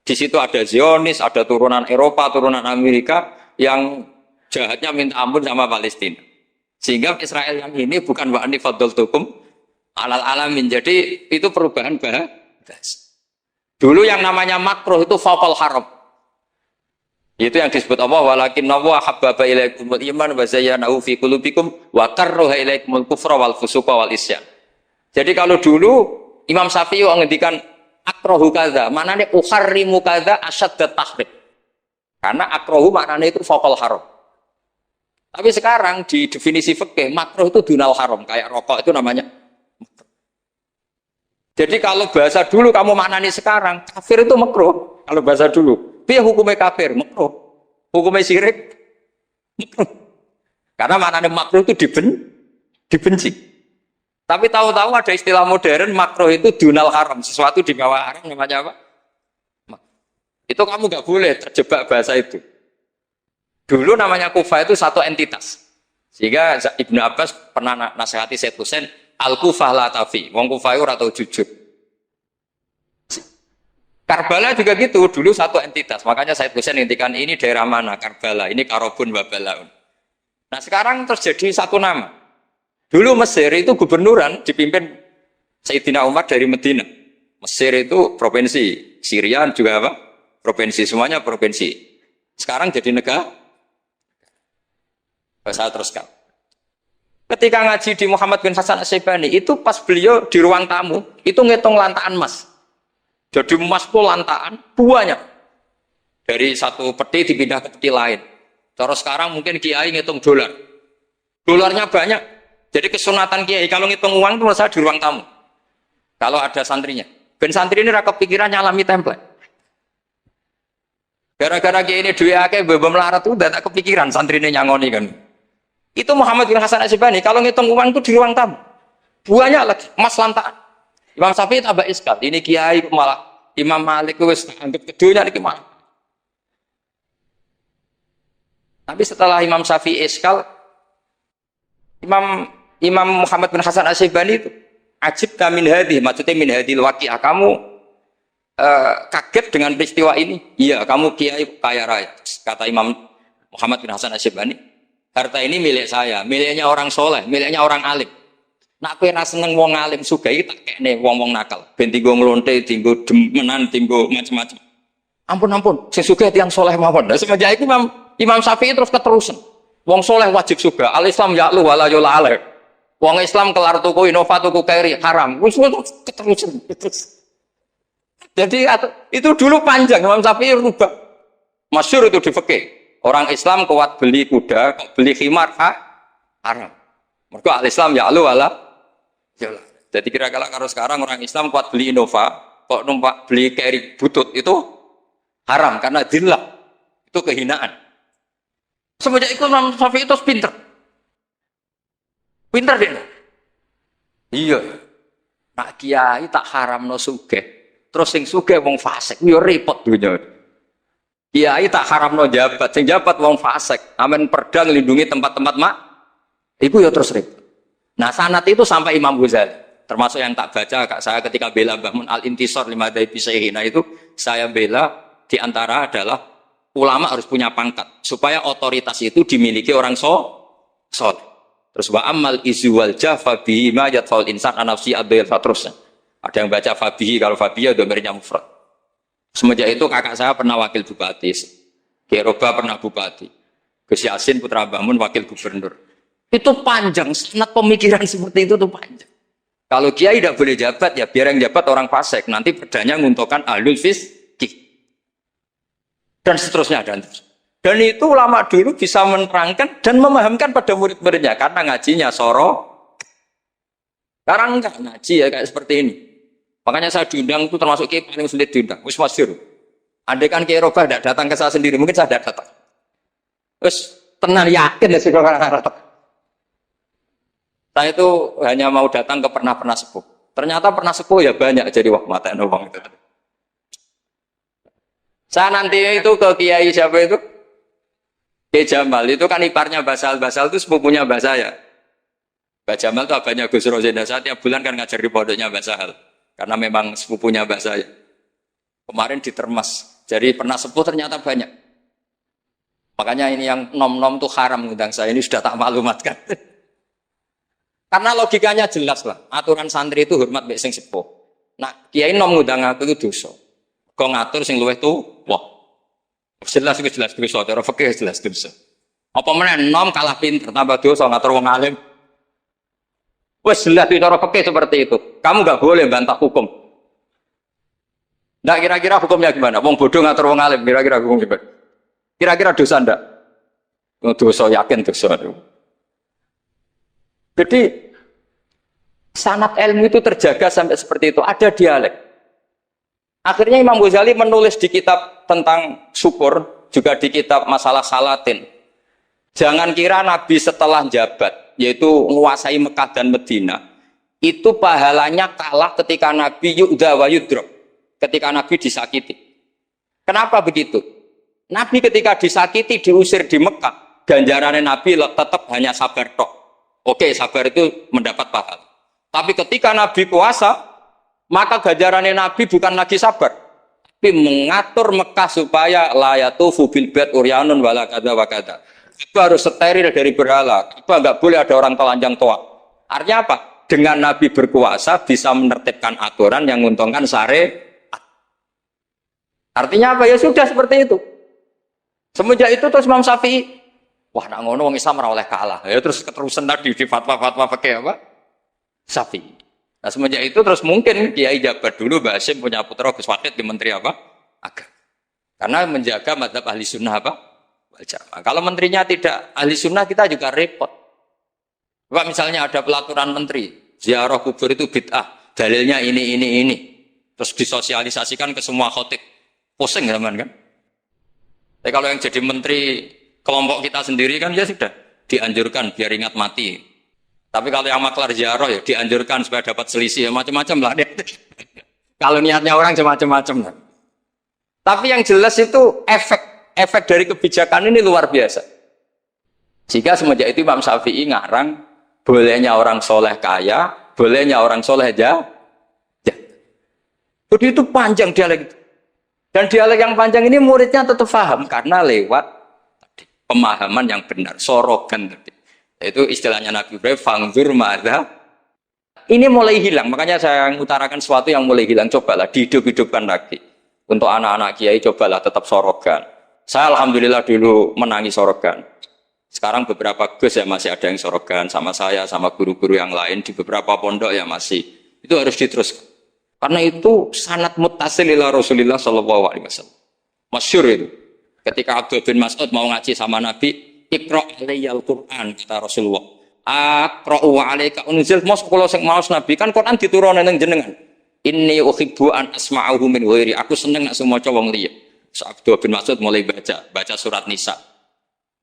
Speaker 1: Di situ ada Zionis, ada turunan Eropa, turunan Amerika yang jahatnya minta ampun sama Palestina. Sehingga Israel yang ini bukan wa anni faddaltukum alal alamin. Jadi itu perubahan bahasa. Dulu yang namanya makruh itu faqal haram. Itu yang disebut Allah walakinna wa habbaba ilaikumul iman wa zayyanahu fi qulubikum wa karraha ilaikumul kufra wal fusuqa wal isyan. Jadi kalau dulu Imam Syafi'i ngendikan akrohu kadza, maknanya uharrimu kadza asyaddat tahrim. Karena akrohu maknanya itu faqal haram. Tapi sekarang di definisi fikih makruh itu dunal haram, kayak rokok itu namanya. Jadi kalau bahasa dulu kamu maknani sekarang, kafir itu makruh. Kalau bahasa dulu, dia hukumnya kafir, makruh. Hukumnya syirik, makruh. Karena maknanya makruh itu dibenci. Tapi tahu-tahu ada istilah modern, makruh itu dunal haram, sesuatu di bawah haram namanya apa? Itu kamu nggak boleh terjebak bahasa itu. Dulu namanya Kufah itu satu entitas. Sehingga Ibnu Abbas pernah nasihati Said Husain, Al-Kufah la tafi, wong Kufah itu ora tau jujur. Karbala juga gitu, dulu satu entitas. Makanya Said Husain intikan ini daerah mana? Karbala, ini Karobun wa Balaun. Nah sekarang terjadi satu nama. Dulu Mesir itu gubernuran dipimpin Sayyidina Umar dari Medina. Mesir itu provinsi, Syria juga apa? Provinsi, semuanya provinsi. Sekarang jadi negara. Saya teruskan. Ketika ngaji di Muhammad bin Hasan Asy-Syaibani, itu pas beliau di ruang tamu, itu ngitung lantaan emas. Jadi emas itu lantaan, banyak. Dari satu peti dipindah ke peti lain. Terus sekarang mungkin kiai ngitung dolar. Dolarnya banyak. Jadi kesunatan kiai kalau ngitung uang itu saya di ruang tamu. Kalau ada santrinya, ben santri ini rakep pikiran nyalami template. Gara-gara kiai ini duwe akeh bebo melarat itu udah tak kepikiran santri ini nyangoni kan. Itu Muhammad bin Hasan Asy-Syaibani kalau ngitung uang itu di ruang tamu. Banyak lagi, Mas lantaan. Imam Syafi'i tambah iskal. Ini kiai malah Imam Malik wis anggap kedunya niki malah. Tapi setelah Imam Syafi'i iskal, Imam Muhammad bin Hasan Asy-Syaibani itu ajib min hadhi, maksudnya min hadhil waqi'ah. Kamu kaget dengan peristiwa ini? Iya, kamu kiai kaya raya. Kata Imam Muhammad bin Hasan Asy-Syaibani, harta ini milik saya, miliknya orang soleh, miliknya orang alim. Nak kowe ra seneng wong alim sugih tak kene wong-wong nakal. Ben tinggo nglonte, tinggo demenan, tinggo macam-macam. Ampun, sing sugih tiyang soleh mawon. Lah semenjak iku Imam Syafi'i terus keterusan. Wong soleh wajib sugih. Al Islam ya'lu wala yula alaih. Wong Islam kelar tuku Innova tuku Keri haram. Wis keterusan. Jadi itu dulu panjang Imam Syafi'i rubah. Masyhur itu di fikih. Orang Islam kuat beli kuda, kok beli khimar haram. Mergo Al Islam ya'lu wala yula. Jadi kira-kira kalau sekarang orang Islam kuat beli Innova, kok numpak beli Keri butut itu haram karena dillah. Itu kehinaan. Semenjak itu Imam Syafi'i itu pinter. Pinter dia. Iya. Nak kiai tak haramno sugih. Terus sing sugih wong fasik, yo repot dunya. Kiai tak haramno jabat, sing jabat wong fasik. Amen perda nglindungi tempat-tempat mak. Iku yo terus repot. Nah, sanad itu sampai Imam Ghazali. Termasuk yang tak baca Kak saya ketika bela Mbah Mun Al-Intisar lima Madhabi Syaikhina itu saya bela di antara adalah ulama harus punya pangkat supaya otoritas itu dimiliki orang soleh. Terus wa amal izu wal jafa bihi ma yatfal insan anafsi adil fatrusnya. Ada yang baca fabihi, kalau fabiya domirnya mufrad. Semenjak itu kakak saya pernah wakil bupati, Keroba pernah bupati, Gus Yasin putra Mbah Mun wakil gubernur. Itu panjang, sangat pemikiran seperti itu tuh panjang. Kalau kiai tidak boleh jabat ya biar yang jabat orang fasik, nanti perdanya nguntungkan ahlul fiqih. Dan seterusnya dan itu ulama dulu bisa menerangkan dan memahamkan pada murid-muridnya karena ngajinya soro. Sekarang enggak ngaji ya kayak seperti ini. Makanya saya diundang itu termasuk kiai paling sulit diundang. Wis masyhur. Andai kan Kiai Roba tidak datang ke saya sendiri, mungkin saya tidak datang. Wis tenang yakin ya sih kalau datang. Saya itu hanya mau datang ke pernah sepuh. Ternyata pernah sepuh ya banyak jadi wah mata uang itu. Saya nanti itu ke Kiai siapa itu? Kiai Jamal itu kan iparnya Basal itu sepupunya Mbah saya. Mbah Jamal itu abahnya Gus Rozenda. Saya tiap bulan kan ngajar di pondoknya Mbah Sahal. Karena memang sepupunya Mbah saya. Kemarin di Termas. Jadi pernah sepuh ternyata banyak. Makanya ini yang nom-nom itu haram ngundang saya. Ini sudah tak maklumatkan. Karena logikanya jelas lah. Aturan santri itu hormat mbek sing sepuh. Nah, kiai nom ngundang aku itu dosa. Kau ngatur sing luweh tuh, wah. Jelas dosa. Cara fikih jelas dosa. Apa meneh nom kalah pinter tambah dosa ngatur wong alim. Wes jelas di cara fikih seperti itu. Kamu enggak boleh bantah hukum. Nah, kira-kira hukumnya gimana? Wong bodoh ngatur wong alim, kira-kira hukum gimana? Kira-kira dosa ndak? Dosa, yakin dosa. Jadi sanad ilmu itu terjaga sampai seperti itu. Ada dialek. Akhirnya Imam Ghazali menulis di kitab tentang syukur, juga di kitab masalah salatin. Jangan kira Nabi setelah jabat, yaitu menguasai Mekah dan Medina, itu pahalanya kalah ketika Nabi yu'da wa yudrok, ketika Nabi disakiti. Kenapa begitu? Nabi ketika disakiti, diusir di Mekah, ganjarannya Nabi tetap hanya sabar tok. Oke, sabar itu mendapat pahala. Tapi ketika Nabi kuasa, maka ganjarannya Nabi bukan lagi sabar, tapi mengatur Mekah supaya layatufu bil bait uryanun wala kada wa kada. Itu harus steril dari berhala. Itu enggak boleh ada orang telanjang toa. Artinya apa? Dengan Nabi berkuasa bisa menertibkan aturan yang menguntungkan syariat. Artinya apa? Ya sudah seperti itu. Semenjak itu terus Imam Syafi'i, wah nak ngono wong Islam ora oleh kalah. Ya terus keterusan tadi di fatwa-fatwa pakai apa? Syafi'i. Nah semenjak itu terus mungkin Kiai jabat dulu Mbah Hasyim punya putra Gus Wakid di Menteri apa? Agama. Karena menjaga mazhab ahli sunnah apa? Wal jamaah. Kalau menterinya tidak ahli sunnah kita juga repot. Pak misalnya ada pelaturan menteri, ziarah kubur itu bid'ah, dalilnya ini. Terus disosialisasikan ke semua khotib. Pusing teman kan? Tapi kalau yang jadi menteri kelompok kita sendiri kan ya sudah dianjurkan biar ingat mati. Tapi kalau yang maklar ziarah ya dianjurkan supaya dapat selisih ya macam-macam lah. Kalau niatnya orang macam-macam lah. Tapi yang jelas itu efek dari kebijakan ini luar biasa. Jika semenjak itu Imam Syafi'i ngarang bolehnya orang soleh kaya, bolehnya orang soleh aja. Jadi itu panjang dialek itu. Dan dialek yang panjang ini muridnya tetap paham karena lewat pemahaman yang benar, sorogan tadi. Itu istilahnya Nabi Ibrahim, fangzur madza. Ini mulai hilang, makanya saya mengutarakan sesuatu yang mulai hilang. Cobalah dihidup-hidupkan lagi. Untuk anak-anak kiai cobalah tetap sorogan. Saya alhamdulillah dulu menangi sorogan. Sekarang beberapa gus ya masih ada yang sorogan sama saya, sama guru-guru yang lain di beberapa pondok ya masih. Itu harus diteruskan. Karena itu sanad muttasil ila Rasulillah sallallahu alaihi wasallam. Masyhur itu. Ketika Abdul bin Mas'ud mau ngaji sama Nabi, Iqra' alayyal Qur'an kata Rasulullah. Aqra'u wa 'alaika unzil. Mos kula sing maos Nabi kan Quran diturunke ning jenengan. Inni uhibbu an asma'ahu min ghairi. Aku seneng nek maca wong liya. Abdul bin Mas'ud mulai baca surat Nisa.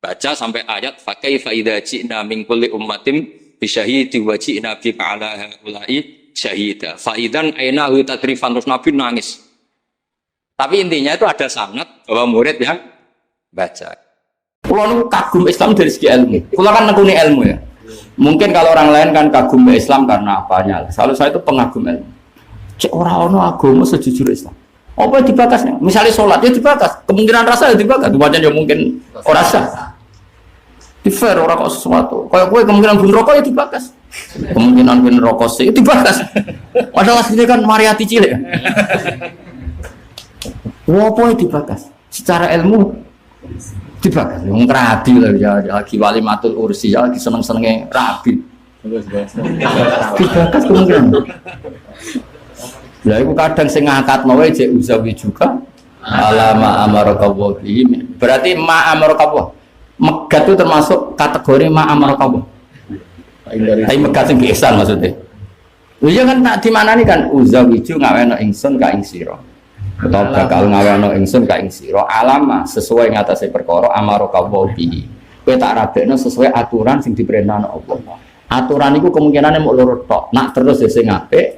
Speaker 1: Baca sampai ayat fa kaifa idza ji'na min kulli ummatin bi syahidin wa ji'na bika 'ala haula'i syahida. Fa idzan ainahu tadrifan terus Nabi nangis. Tapi intinya itu ada sanad bahwa murid yang baca. Kulo nu kagum Islam dari segi ilmu. Kulo kan nekuni ilmu ya. Mungkin kalau orang lain kan kagum Islam karena apanya. Kalau saya itu pengagum ilmu. Cek orang ono agama sejujur Islam. Apa dibakasnya? Misalnya sholat ya dibakas. Kemungkinan rasa ya dibakas. Macam ya mungkin orang sah. Di fair orang kok sesuatu. Kayak gue kemungkinan bun rokok ya dibakas. Kemungkinan bun rokok sih dibakas. Padahal aslinya kan mariati cilik. Apa ya dibakas? Secara ilmu dibakas. Wong rabi lah ya lagi wali matul ursi ya lagi seneng-senenge rabi. Dibakas kemungkinan. Lah iku kadang sing ngangkat mawe jek uzawi juga alama amarakawa bihi. Berarti ma amarakawa. Megat itu termasuk kategori ma amarakawa. Tapi megat sing biasa maksudnya. Iya kan tak dimanani kan uzawi juga ngaweno ingsun ka ing sira. Atau bakal ngaweno ingsun ka ing sira alama sesuai ngatasé perkara amarakawa bihi. Kowe tak rabekno sesuai aturan sing diperintahno Allah. Aturan iku kemungkinane mung loro tok. Nak terus ya sing apik.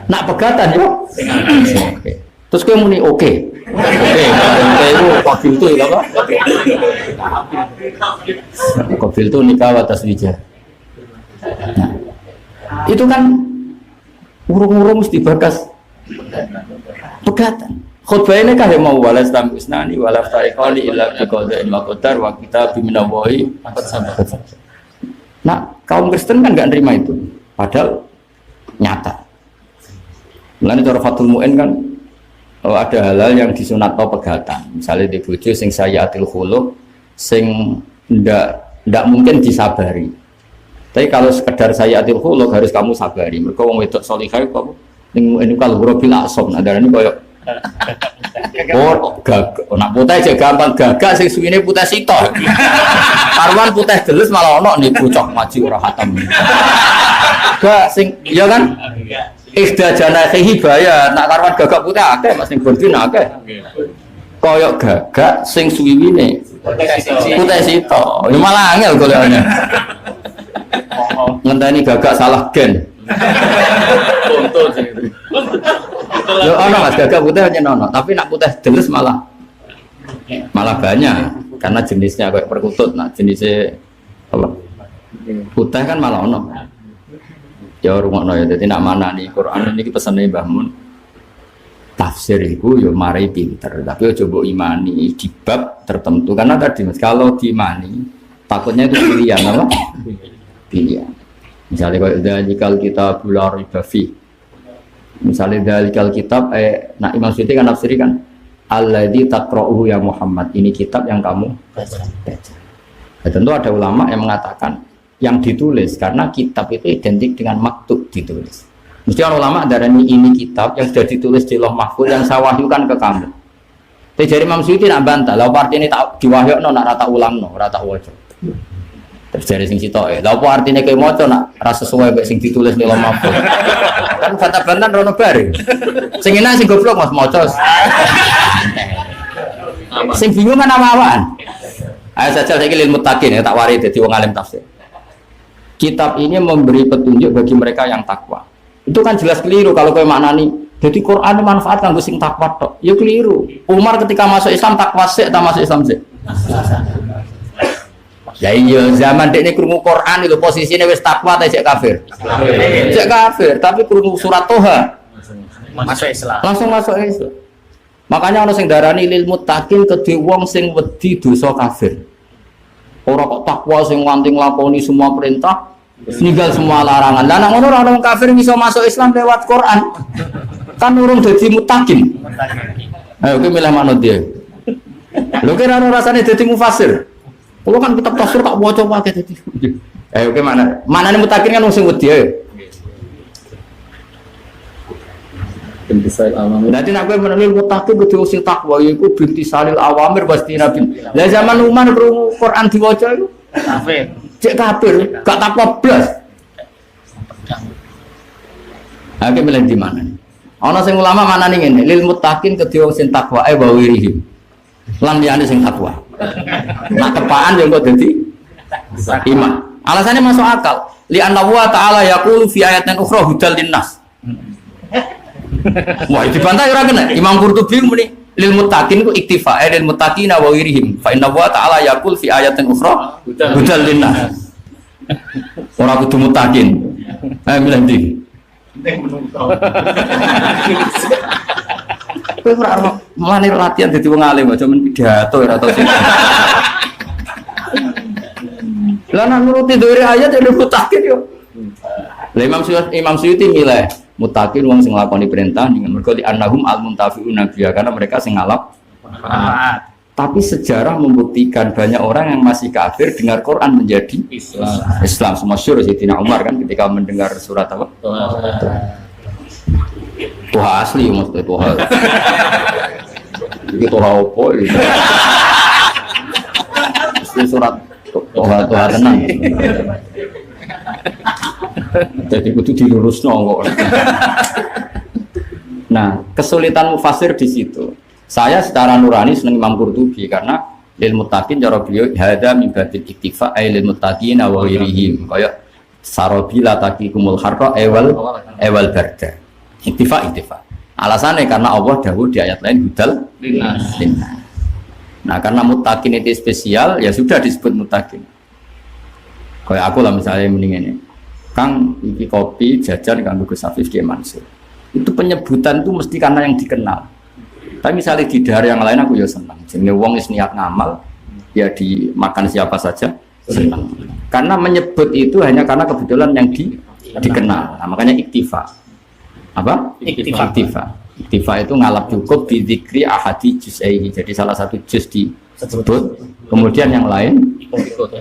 Speaker 1: Nak pegatan yo. Oke. Terus kowe muni oke. Oke, itu kabil itu apa? Kabil itu nikah atas wijah. Nah, itu kan urung-urung mesti bakas pegatan. Khutbah ini kan mau walas tam isnani walaf tariqali illa biqadain wa qadar wa kita biminallahi. Nah, kaum Kristen kan enggak nerima itu. Padahal nyata. Mulane cara Fathul Mu'in kan ada hal-hal yang disunatno pegatan. Misalnya di bojo sing sayatil khuluq sing ndak mungkin disabari. Tapi kalau sekedar sayatil khuluq harus kamu sabari. Mergo wong wedok salihah kok ning ini kalau robil asom adarane koyo nak putih aja gampang gagak sing suwine putih sitok. Karwan putih delus malah ono nih pucok maju ora hatam. Gak sing ya kan? Ikhda janahihi bayat, nak karwan gagak putih akeh Mas ning Bondin akeh. Koyok gagak sing suwiwine putih sitok. Ya malah angel golekane. Ngenteni gagak salah gen. Contoh sing itu. Yo ono Mas gagak putih hanya ono, tapi nak putih delus malah banyak karena jenisnya kayak perkutut. Nah, jenisnya apa? Putih kan malah ono. Ya rungokno ya dadi nak mana nih Quran ini pesane Mbah Mun. Tafsir itu yo mari pinter, tapi aja mbok imani di bab tertentu karena tadi Mas kalau diimani takutnya itu pilihan apa? Pilihan. Misalnya kalau dalikal kitab la riba fi. Misalnya dalikal kitab nak Imam Suyuti kan nafsiri kan alladzi taqra'uhu ya Muhammad, ini kitab yang kamu baca. Ya, tentu ada ulama yang mengatakan yang ditulis karena kitab itu identik dengan maktub ditulis. Mesti orang ulama darani ini kitab yang sudah ditulis di Lauh Mahfuz yang saya wahyukan ke kamu. Tapi dari Imam Suyuti nak bantah, lalu artinya tak diwahyukno nak rata ulangno, rata waca. Terus dari sing sitok lalu artinya kayak maca nak rasa sesuai mek sing ditulis di Lauh Mahfuz. Kan bantah-bantahan rono bareng. Sing enak sing goblok Mas maca. Sing bingung kan apa-apaan. Ayo saja saiki lil muttaqin ya tak wari dadi wong alim tafsir.
Speaker 3: kitab ini memberi petunjuk bagi mereka yang takwa. Itu kan jelas keliru kalau kowe maknani. Jadi Quran manfaat kanggo sing takwa tok. Ya keliru. Umar ketika masuk Islam takwa sik ta masuk Islam sik? Ya iya zaman dekne krungu Quran itu posisinya wis takwa ta sik kafir? Sik kafir, tapi krungu surat Toha
Speaker 4: masuk Islam.
Speaker 3: langsung masuk Islam. Makanya ana sing darani lil muttaqin kedhe wong sing wedi dosa kafir. Ora kok takwa sing nganti nglakoni semua perintah, ninggal semua larangan. Lah nek ngono orang kafir iso masuk Islam lewat Quran. Kan urung dadi muttaqin. Ayo kowe milih manut dia. Lho kira ora rasane dadi mufasir. Kulo kan kitab tafsir tak waca wae dadi. Ayo kowe mana? Manane muttaqin kan wong sing wedi ae.
Speaker 4: Bintisalil awamir.
Speaker 3: Nanti nak kowe menelil muttaqin kudu sing takwa iku bintisalil awamir pasti nabi. Lah zaman Umar krungu Quran diwaca iku
Speaker 4: Kafir.
Speaker 3: cek kafir, gak takwa blas. Oke milih di mana nih? Ana sing ulama manani ngene, lil muttaqin kedhe wong sing takwa wa wirihim. Lan liyane sing takwa. Nak tepaan yo kok dadi iman. Alasannya masuk akal. Li anna wa ta'ala yaqulu fi ayatin ukhra hudal linnas. Wah, dibantah ora kena. Imam Qurtubi muni lil muttaqin ku iktifa lil muttaqina wa wirihim. Fa inna wa ta'ala yaqul fi ayatin ukhra hudal linnas. Ora kudu muttaqin. Ayo milih ndi? Kowe ora mulane latihan dadi wong alim aja men pidato ora tau sing. Lah nek nuruti dhewe ayat ya muttaqin yo. Lah Imam Suyuti milih muttaqin wong sing nglakoni perintah dengan mergo li annahum al muntafi'una biya karena mereka sing ngalap manfaat. Tapi sejarah membuktikan banyak orang yang masih kafir dengar Quran menjadi Islam. Masyhur Sayyidina Umar kan ketika mendengar surat apa? Tuhan asli maksudnya Tuhan. Iki Tuhan opo iki? Surat Tuhan tenang. Jadi kudu dilurusno kok. Nah, kesulitan mufasir di situ. Saya secara nurani seneng Imam Qurtubi karena lil muttaqin cara beliau hada min batil iktifa ay lil muttaqina wa ghairihim kaya sarabila taqikumul harqa ewal barda. Iktifa. Alasannya karena Allah dawuh di ayat lain hudal linnas. Nah, karena muttaqin itu spesial ya sudah disebut muttaqin. Kayak aku lah misalnya mending ini. Kang iki kopi jajan kanggo Gus Afif Ki Mansur. Itu penyebutan itu mesti karena yang dikenal. Tapi misalnya di daerah yang lain aku ya senang. Jenenge wong wis niat ngamal, ya dimakan siapa saja senang. Karena menyebut itu hanya karena kebetulan yang dikenal. Nah, makanya iktifa. Apa? Iktifa. Iktifa itu ngalap cukup di dzikri ahadi juz'aihi. Jadi salah satu juz disebut, kemudian yang lain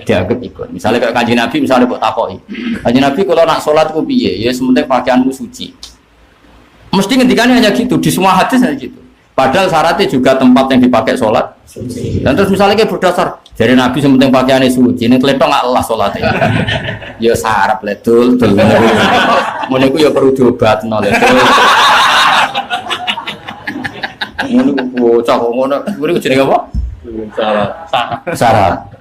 Speaker 3: dianggap ikut. Misalnya kayak Kanjeng Nabi misalnya buat takoki. Kanjeng Nabi kalau nak sholat ku piye? Ya sementing pakaianmu suci. Mesti ngendikannya hanya gitu, di semua hadis hanya gitu. Padahal syaratnya juga tempat yang dipakai sholat suci. Dan terus misalnya kayak berdasar dari Nabi sementing pakaiannya suci, ini kletok nggak Allah sholatnya. Ya syarat ledul, menurutku ya perlu diobat ledul. Menurutku bocah, menurutku jadi apa? Syarat.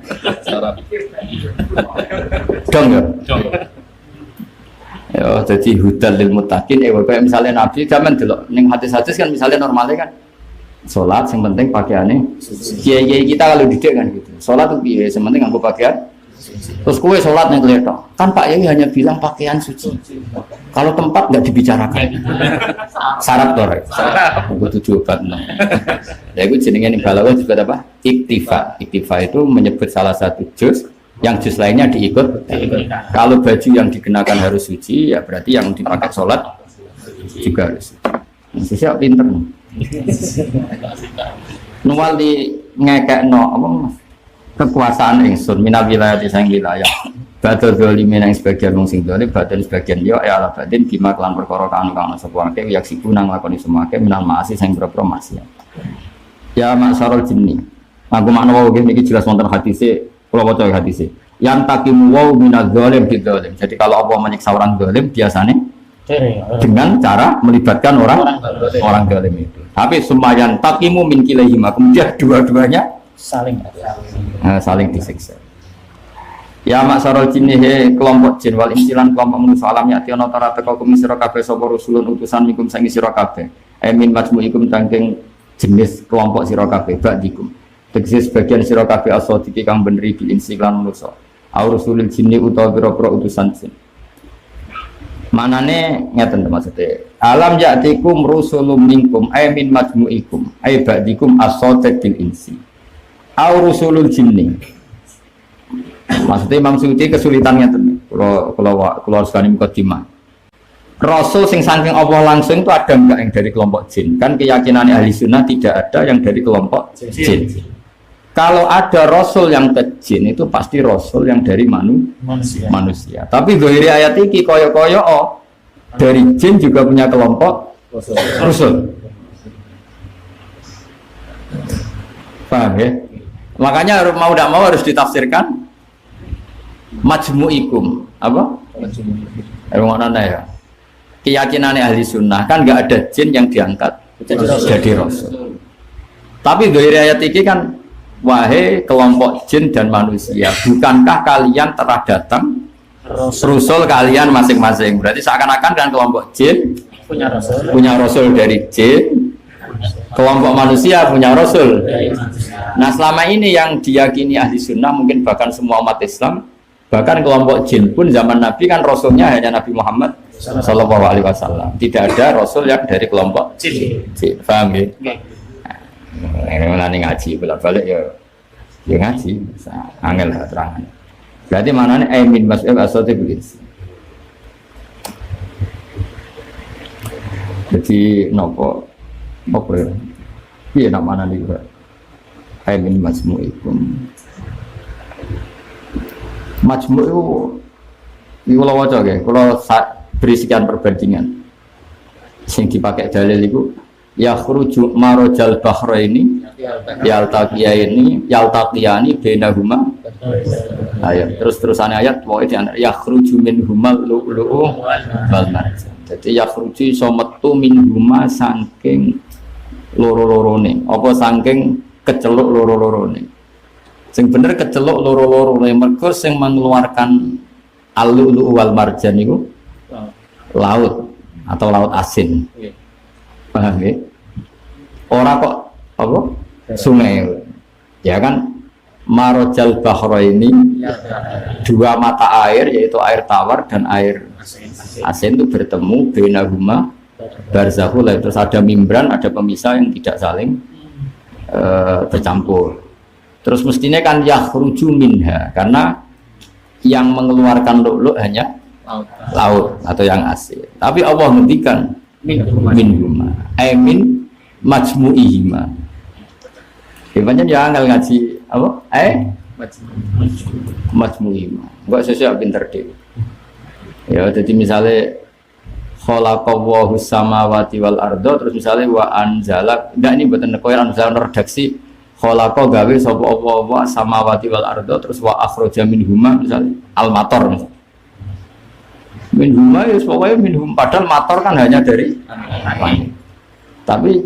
Speaker 3: Dong ya. Ya, jadi hudal lil muttaqin. Kayak misalnya Nabi zaman dulu, neng hadis-hadis kan misalnya normalnya kan. Sholat yang penting pakaiannya kiai kita kalau didik kan gitu. Sholat tuh biaya yang penting aku pakaian. Terus kue sholat yang kelihatan kan Pak Yai hanya bilang pakaian suci. Kalau tempat nggak dibicarakan. Syarat torek. Aku tujuh obat. Ya itu jenenge ning balaghah juga apa? Iktifa. Iktifa itu menyebut salah satu juz yang juz lainnya diikut. Kalau baju yang dikenakan harus suci ya berarti yang dipakai sholat juga harus. Siapa pinter nih? Nuwal di ngekekno apa kekuasaan ingsun mina wilayah sang wilayah badal zalimin yang sebagian wong sing zalim badan sebagian yo ya ala batin bima kelan perkara kang sapa akeh yak siku nang lakoni semua akeh minal maasi sing boro maksiat ya masyarul jinni aku makna wae iki jelas wonten hadise kula waca hadise yang takimu wa minaz zalim bidzalim. Jadi kalau Allah menyiksa orang zalim biasanya dengan cara melibatkan orang zalim itu. Tapi semayan takimu min kilaihima, kemudian dua-duanya saling disiksa. Ya maksarul jinni kelompok jin wal insilan kelompok manusa alam ya tiana tara teka kum sira kabeh sapa rusulun utusan mikum sangi sira kabeh. Min majmu'ikum tangking jenis kelompok sira kabeh ba'dikum. Tegese sebagian sira kabeh asodiki kang beneri bil insilan manusa. Au rusulul jinni utawa pira-pira utusan jin. Manane ngeten maksudnya. Alam ya'tikum rusulun minkum min majmu'ikum ba'dikum asodiq bil insi. Au rusulul jinni. Maksudnya Imam Suyuti kesulitannya tuh, kalau sekali mukadimah. Rasul sing saking Allah langsung itu ada enggak yang dari kelompok jin? Kan keyakinan ahli sunnah tidak ada yang dari kelompok jin. Kalau ada Rasul yang ke jin itu pasti Rasul yang dari manusia. Tapi dari ayat ini koyo-koyo dari jin juga punya kelompok Rasul. Paham ya? Makanya mau tidak mau harus ditafsirkan majmu'ikum apa? Mana ya? Keyakinan ahli sunnah kan nggak ada jin yang diangkat jadi rasul. Tapi dari ayat ini kan wahai kelompok jin dan manusia, bukankah kalian telah datang rasul kalian masing-masing? Berarti seakan-akan kan kelompok jin punya rasul dari jin, kelompok manusia punya rasul. Nah selama ini yang diyakini ahli sunnah mungkin bahkan semua umat Islam, bahkan kelompok jin pun zaman Nabi kan rasulnya hanya Nabi Muhammad Sallallahu Alaihi Wasallam. Tidak ada rasul yang dari kelompok jin. Paham ya? Ini ngaji bolak-balik ya ngaji. Angel lah terangan. Berarti mana nih min mas'ul asal iblis. Jadi nopo ya? Iya nak mana nih? Min masmu'ikum. Majmu' itu kalau wajah ya, kalau beri sekian perbandingan yang dipakai dalil itu ya khruju marojal bahra ini yaltaqiyani bainahuma ayat terusannya ayat pokoknya ya khruju min humal lu'lu'u wal marjan. Jadi ya khruju iso metu min huma saking loro-lorone apa saking keceluk loro-lorone. Sing bener keceluk loro-loro mergo sing mengeluarkan al-lu'lu' wal marjan itu laut atau laut asin. Paham ya? Ora kok apa? Sungai. Ya kan marojal bahra ini dua mata air yaitu air tawar dan air asin itu bertemu bainahuma barzakhul terus ada membran, ada pemisah yang tidak saling bercampur. Terus mestinya kan yakhruju minha karena yang mengeluarkan lu'lu' hanya laut atau yang asin. Tapi Allah ngendikan minhuma min majmu'ihima. Gimana ya angel ngaji apa? Majmu'ihima. Enggak sesuai pinter dhewe. Ya jadi misalnya khalaqallahu samawati wal arda terus misalnya wa anzala enggak ini mboten koyo anzala redaksi khalaqa gawe sapa apa samawati wal arda terus wa akhraja minhuma misalnya al mator misalnya. Minhuma ya pokoknya minhum padahal mator kan hanya dari langit. Tapi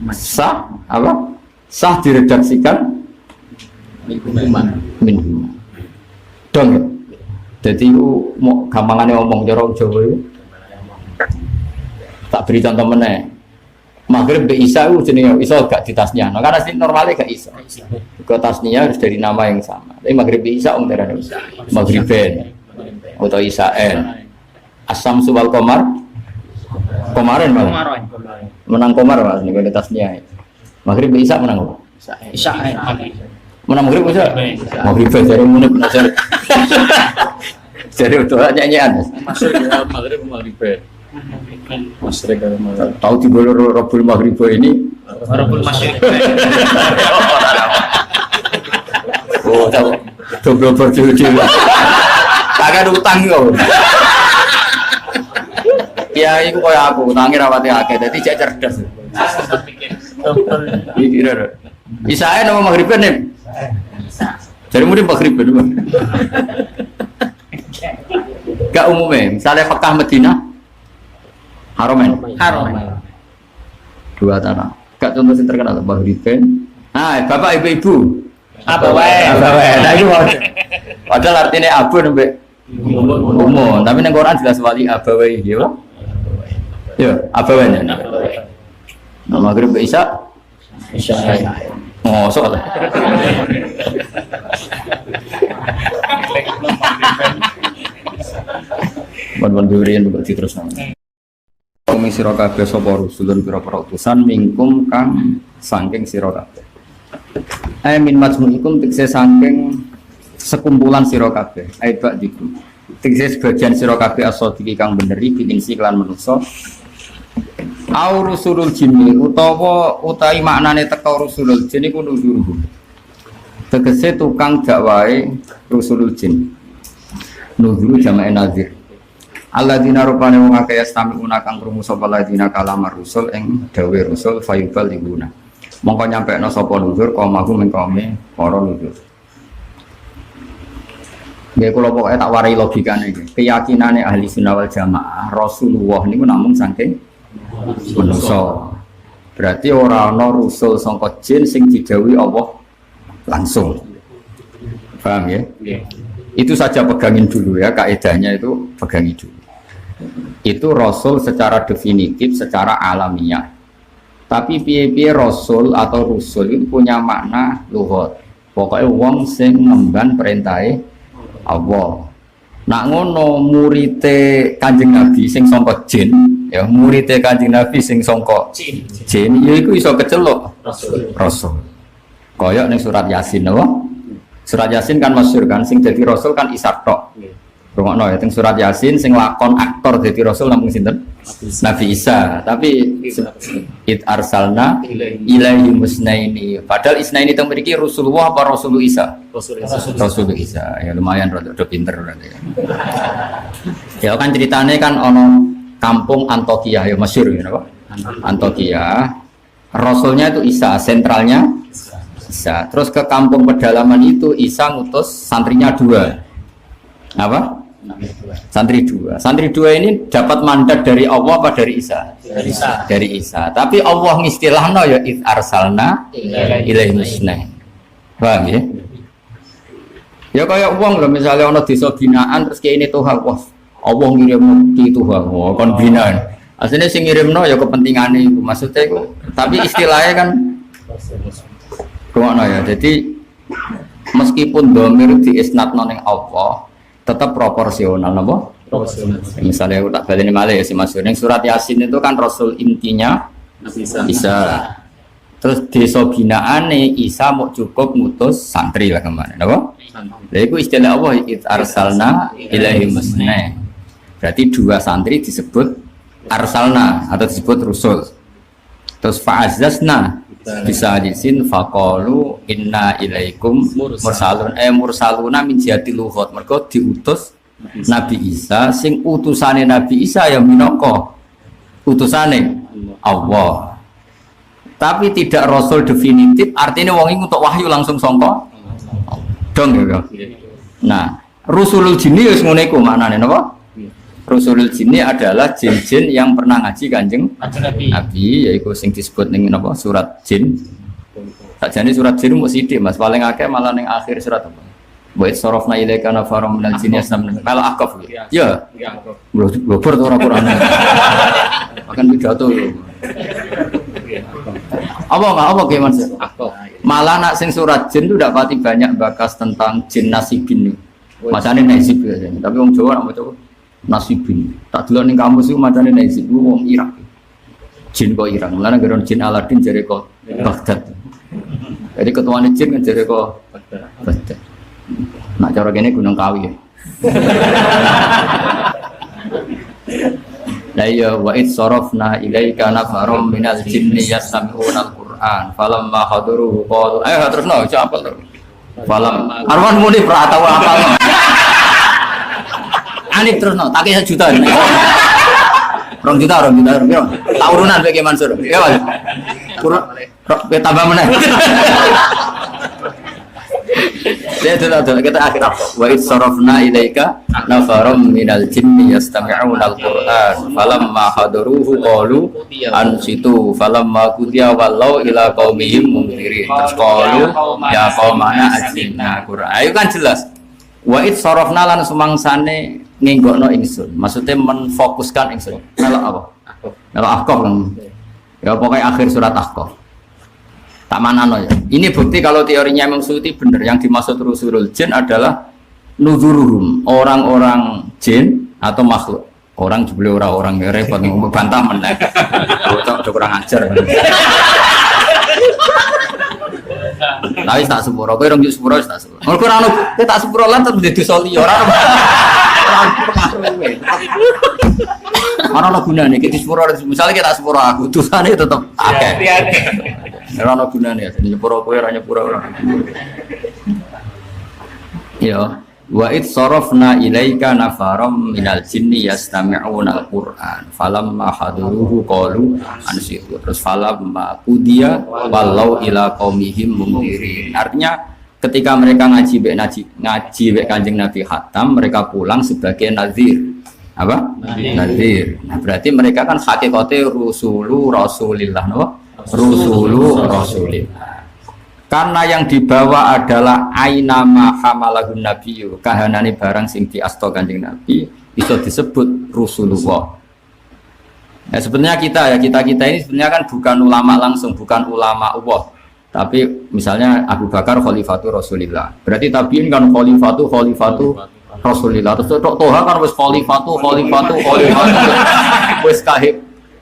Speaker 3: sah apa? Sah diredaksikan minhuma. Dong. Jadi mau gampangane ngomong cara Jawa itu. Tak beri contoh meneh. Maghrib be Isa itu jenenge iso gak di tasnya. Nah, karena sih normalnya gak iso. Ke tasnya harus dari nama yang sama. Tapi Maghrib be Isa umumnya Maghriben atau Isa'en. Asam subal komar. Komarin malah. Menang komar Mas niku tasnya. Maghrib be Isa menang apa?
Speaker 4: Isa'en.
Speaker 3: Menang Maghrib Isa. Maghriben dari munib nasar. Jadi udah nyanyian.
Speaker 4: Masuk ya Maghrib Maghriben. Masyrik
Speaker 3: tahu di Rabbul Maghrib ini
Speaker 4: Rabbul Masyrik.
Speaker 3: Oh tahu double berjudi kagak utang kau ya itu kayak aku utangnya rawati akeh jadi cek cerdas mikir Isa'en nama Maghrib nih jadi murid Maghrib gak umumnya misalnya Mekah Madinah Haromen. Dua tanah. Gak contoh yang terkenal Maghriben. Nah, bapak ibu-ibu.
Speaker 4: Apa wae?
Speaker 3: Apa wae? Nah itu padahal artinya abu nembe umum, tapi neng Quran jelas wali abawahi, ya. Ya, abawanya. Nah, maghrib Isya. Oh, soal. Bon durian buat terus nama. Kami sira kabeh sapa rusulun pira-pira utusan mingkum kang saking sira kabeh. Min majmu'ikum tegese saking sekumpulan sira kabeh. Bak dikum. Tegese sebagian sira kabeh as-sadiqi kang beneri bilinsi kelan manusa. Au rusulul jinni utawi maknane teka rusulul jin iku nuzuruhum. Tegese tukang dakwahe rusulul jin. Nuzuru jamae nazir. Alladzina rupane wong akeh yastami'una kang krungu sapa alladzina kalamar rusul ing dawe rusul fayubal libuna. Mongko nyampekno sapa nuzur qaumahu min qaumi para nuzur. Nggih kula pokoke tak warai logikane iki. Keyakinane ahli sunnah wal jamaah Rasulullah niku namung saking manusa. Berarti ora ana rusul sangka jin sing didhawuhi Allah langsung. Paham ya? Itu saja pegangin dulu ya, kaidahnya itu pegangi dulu. Itu rasul secara definitif, secara alamiah. Tapi piye-piye rasul atau rusul itu punya makna lughat. Pokoknya wong sing ngemban perintahe Allah. Nak ngono murite Kanjeng Nabi sing sangka jin, ya murite Kanjeng Nabi sing sangka jin, ya iku iso keceluk rasul. Kaya ning surat Yasin apa? Surat Yasin kan masyhur kan, sing dadi rasul kan Isa tok. Rungokno ya, teng surat Yasin sing lakon aktor dadi rasul namung sinten? Nabi Isa. Tapi it arsalna ilaihi musnaini. Padahal isnaini teng mriki Rasulullah apa Rasul Isa? Rasul Isa. Ya lumayan rada pinter berarti. Ya kan ceritane kan ono kampung Antokia ya masyhur ya napa? Antokia. Rasulnya itu Isa, sentralnya Isa. Terus ke kampung pedalaman itu Isa ngutus santrinya 2. Apa? Santri 2. Santri 2 ini dapat mandat dari Allah apa dari Isa? Dari Isa. Tapi Allah ngistilahno ya id arsalna ilaihi musnain. Paham ya? Ya kayak uang lho misalnya ana desa binaan terus kayak ini Tuhan, wah Allah ngirim ki Tuhan, wah kon binaan. Aslinya sing ngirimno ya kepentingane iku. Maksudnya iku tapi istilahnya kan ngono ya. Jadi meskipun dhamir diisnadno ning Allah tetap proporsional napa? Proporsional. Misalnya aku tak baleni malih ya si Mas ning surat Yasin itu kan rasul intinya Isa. Terus desa binaane Isa mau cukup ngutus santri lah kemana napa? Lha iku istilah Allah id arsalna ilaihi musnain. Berarti 2 santri disebut arsalna atau disebut rusul. Terus fa'azzazna bisa disin faqalu inna ilaikum mursalun mursaluna min jihati lughat. Mergo diutus Nabi Isa sing utusane Nabi Isa ya minangka utusane Allah. Tapi tidak rasul definitif, artinya wong iki untuk wahyu langsung sangka dong ya. Nah, rusulul jinni wis ngene iku maknane napa? Rusulul jinni adalah jin-jin yang pernah ngaji Kanjeng Nabi, yaitu sing disebut ning napa surat jin. Sakjane surat jin mung sithik Mas, paling akeh malah ning akhir surat apa? Wa sarafna ilaika nafarum minal jinni yastamuna. Kalau akaf ya. Lho ora Quran. Akan pidato. Apa ge Mas? Malah nak sing surat jin itu tidak pati banyak bakas tentang jin nasibin. Macane nasib biasanya. Tapi wong Jawa nak maca nasibin. Tak delok ning kampus iku macane nasib wong Irak. Jin kok Irak. Mulane garon jin Aladin jare kok Baghdad. Jadi ketuane jin kan jare kok Baghdad. Nak cara kene Gunung Kawi ya. La ya wa id sarafna ilaika nafarum minal jinni yastami'una al-Qur'an falamma hadaruhu qalu ayo terusno siapa to falam arwan muni pratawa apal anip terusno tak 1 juta 2 juta piro tak urunan bagi Mansur ya Mas kurang tambah meneh ya sudah kita akhir wa id sarafna ilaika nafarum minal jinni yastami'una al-Qur'an falamma hadaruhu qalu ansitu falamma qudiya wallau ila qaumihim munzirin mundirin. Terus qalu ya qaumana ajibna Qur'an. Ayo kan jelas. Wa id sarafna lan sumangsane ngenggokno ingsun. Maksudnya menfokuskan ingsun. Melok apa? Melok Ahqaf kan. Ya pokoknya akhir surat Ahqaf. Tak manano ya. Ini bukti kalau teorinya Imam Suyuti benar. Yang dimaksud rusulul jin adalah nuzuruhum, orang-orang jin atau makhluk. Orang jebule orang ya repot ngomong bantah meneh. Cocok kurang ajar. Tapi tak sepuro, kowe rong sepuro tak sepuro. Mergo ora ono kowe tak sepuro lan tetep dadi soli ora. Ora ono gunane iki sepuro misale kita sepuro aku dosane tetep akeh. Ora ono gunane sepuro kowe ora nyepuro ora. Ya. Wa id sarafna ilaika nafaram minal jinni yastami'una al-Qur'an falamma hadaruhu qalu ansitu terus falamma qudiya wallau ila qaumihim mundirin. Artinya ketika mereka ngaji bek Kanjeng Nabi Khatam, mereka pulang sebagai nazir. Apa? Nazir. Nah, berarti mereka kan hakikate rusulu rasulillah, no? Rusulu rasulillah. Karena yang dibawa adalah ainama hamalahun nabiyyu, kahanane barang sing diasto Kanjeng Nabi bisa disebut Rasulullah. Ya sebenarnya kita ini sebenarnya kan bukan ulama langsung, bukan ulama Allah. Tapi misalnya Abu Bakar khalifatu Rasulillah. Berarti tabiin kan khalifatu Rasulillah. Terus Toha kan wis khalifatu. Wis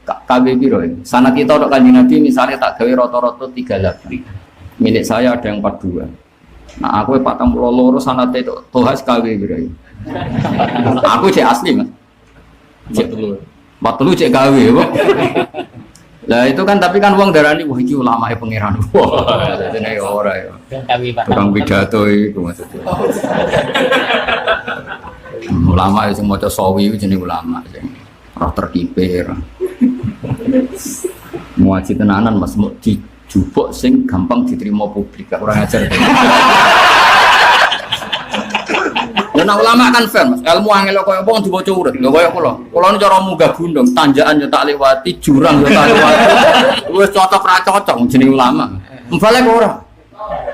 Speaker 3: kabeh piro. Sanad kita untuk Kanjeng Nabi misalnya tak gawe rata-rata 3 labri. Milik saya ada yang 42. Nah aku 42 sanate itu Toha sekali gitu. Aku cek asli mas. 40 cek gawe kok. Lah itu kan tapi kan wong darani wah iki ulama e pangeran. Wah, dene ora ya. Tukang pidato iku maksudnya. Ulama sing maca sawi iku jenenge ulama sing roh terkipir. Muaji tenanan Mas jubuk sing gampang diterima publik, kurang ajar. Nah ulama kan fair mas, ilmu angel kaya apa dibaca urut, nggak kaya kula. Kula ini cara munggah gunung, tanjakan yo tak lewati, jurang yo tak lewati. Wis cocok ra cocok jeneng ulama. Mbalik ora.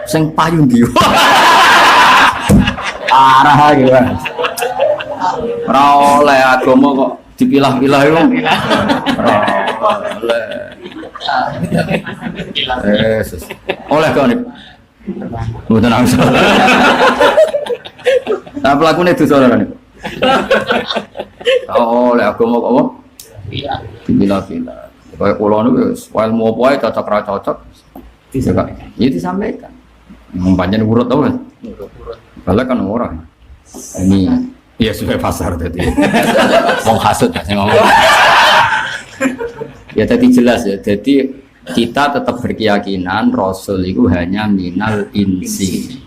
Speaker 3: Sing payung ndi. Arah iki wae. Ora oleh agama kok dipilah-pilah iku. Ora oleh. Yesus. Oleh kau nih. Mboten langsung. Nah pelakune dosa ora nih. Oleh agama kok apa? Iya. Dipilah-pilah. Kaya kula niku wis ilmu apa ae cocok ra cocok. Disampaikan. Ya disampaikan. Pancen urut to, Mas. Urut. Bala kan ora. Ini ya sudah pasar tadi. Wong hasud ya sing ngomong. Ya tadi jelas ya. Jadi kita tetap berkeyakinan Rasul itu hanya minal insi.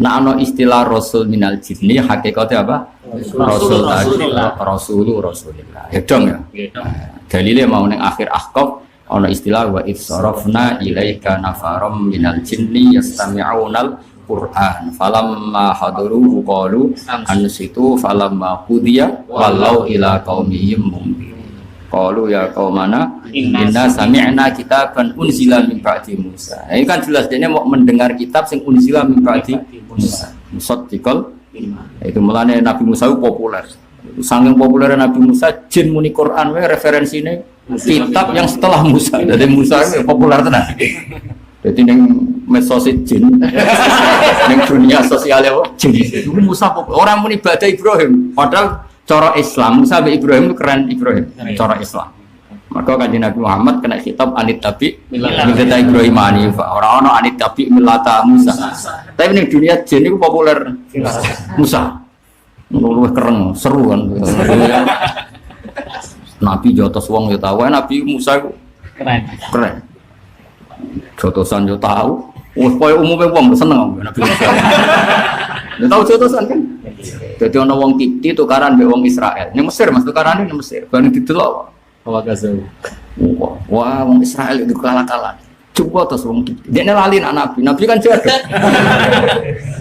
Speaker 3: Nah ono istilah Rasul minal jinni hakikatnya apa? Rasul tadi Rasulullah. Ya dong ya. Dalilnya mau neng akhir Ahqaf ono istilah wa itsarafna ilaika nafaram minal jinni yastami'unal Qur'an falamma hadaruhu qalu ansitu falamma qudiya wallau ila qaumihim mundir. Qalu ya qaumana inna sami'na kitaban unzila min ba'di Musa. Ini kan jelas dia mau mendengar kitab sing unzila min ba'di Musa. Musaddiqal itu mulane Nabi Musa itu populer. Saking populer Nabi Musa jin muni Quran wae referensine kitab yang setelah Musa. Jadi Musa itu populer tenan. Jadi ning medsos jin ning dunia sosial jin itu Musa populer. Orang muni ibadah Ibrahim padahal cara Islam, Musa bin Ibrahim itu keren Ibrahim, cara Islam. Maka Kanjeng Nabi Muhammad kena kitab anit tabi millata Ibrahim hanifa. Orang-orang anit tabi millata Musa. Tapi di dunia jin itu populer Musa. Luwih keren, seru kan. Nabi jotos wong yo tahu, Nabi Musa itu keren. Jotosan yo tahu. Wes koyo umume wong seneng Nabi Musa. Yo tahu jotosan kan. Jadi ono wong Kipti tukaran mbek wong Israel. Ning Mesir Mas tukarane ning Mesir. Bareng didelok. Wah, wong Israel itu kalah-kalah. Coba terus wong Kipti. Dekne lali anak Nabi. Nabi kan jago.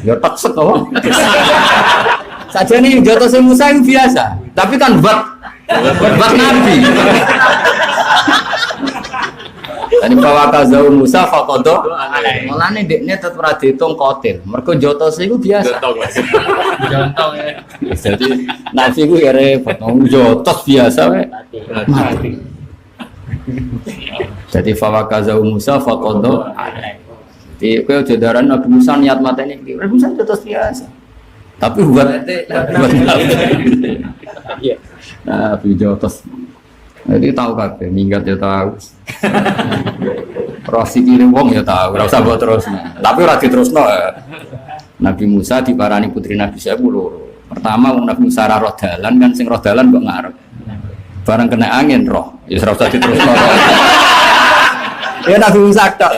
Speaker 3: Ya taksek kok. Sajane jotose Musa itu biasa. Tapi kan buat Nabi. Dan bahwa kazau Musa fakodo, mulane dekne tetep ora diitung kotil. Mergo jotos iku biasa.
Speaker 4: Contoh ya.
Speaker 3: Jadi nasi ku ya repot, jotos biasa we. Mati. Jadi bahwa kazau Musa fakodo. Di kowe jodaran Nabi Musa niat mateni iki. Nabi Musa jotos biasa. Tapi buat Nabi jotos. Jadi tahu kabeh, minggat ya tahu. Rosi kiri wong ya tahu, ora usah mbok terusno. Tapi ora diterusno. Nabi Musa diparani putri Nabi Syuaib loro. Pertama wong Nabi Musa roh dalan kan sing roh dalan kok ngarep. Barang kena angin roh, ya ora usah diterusno. Ya Nabi Musa tok.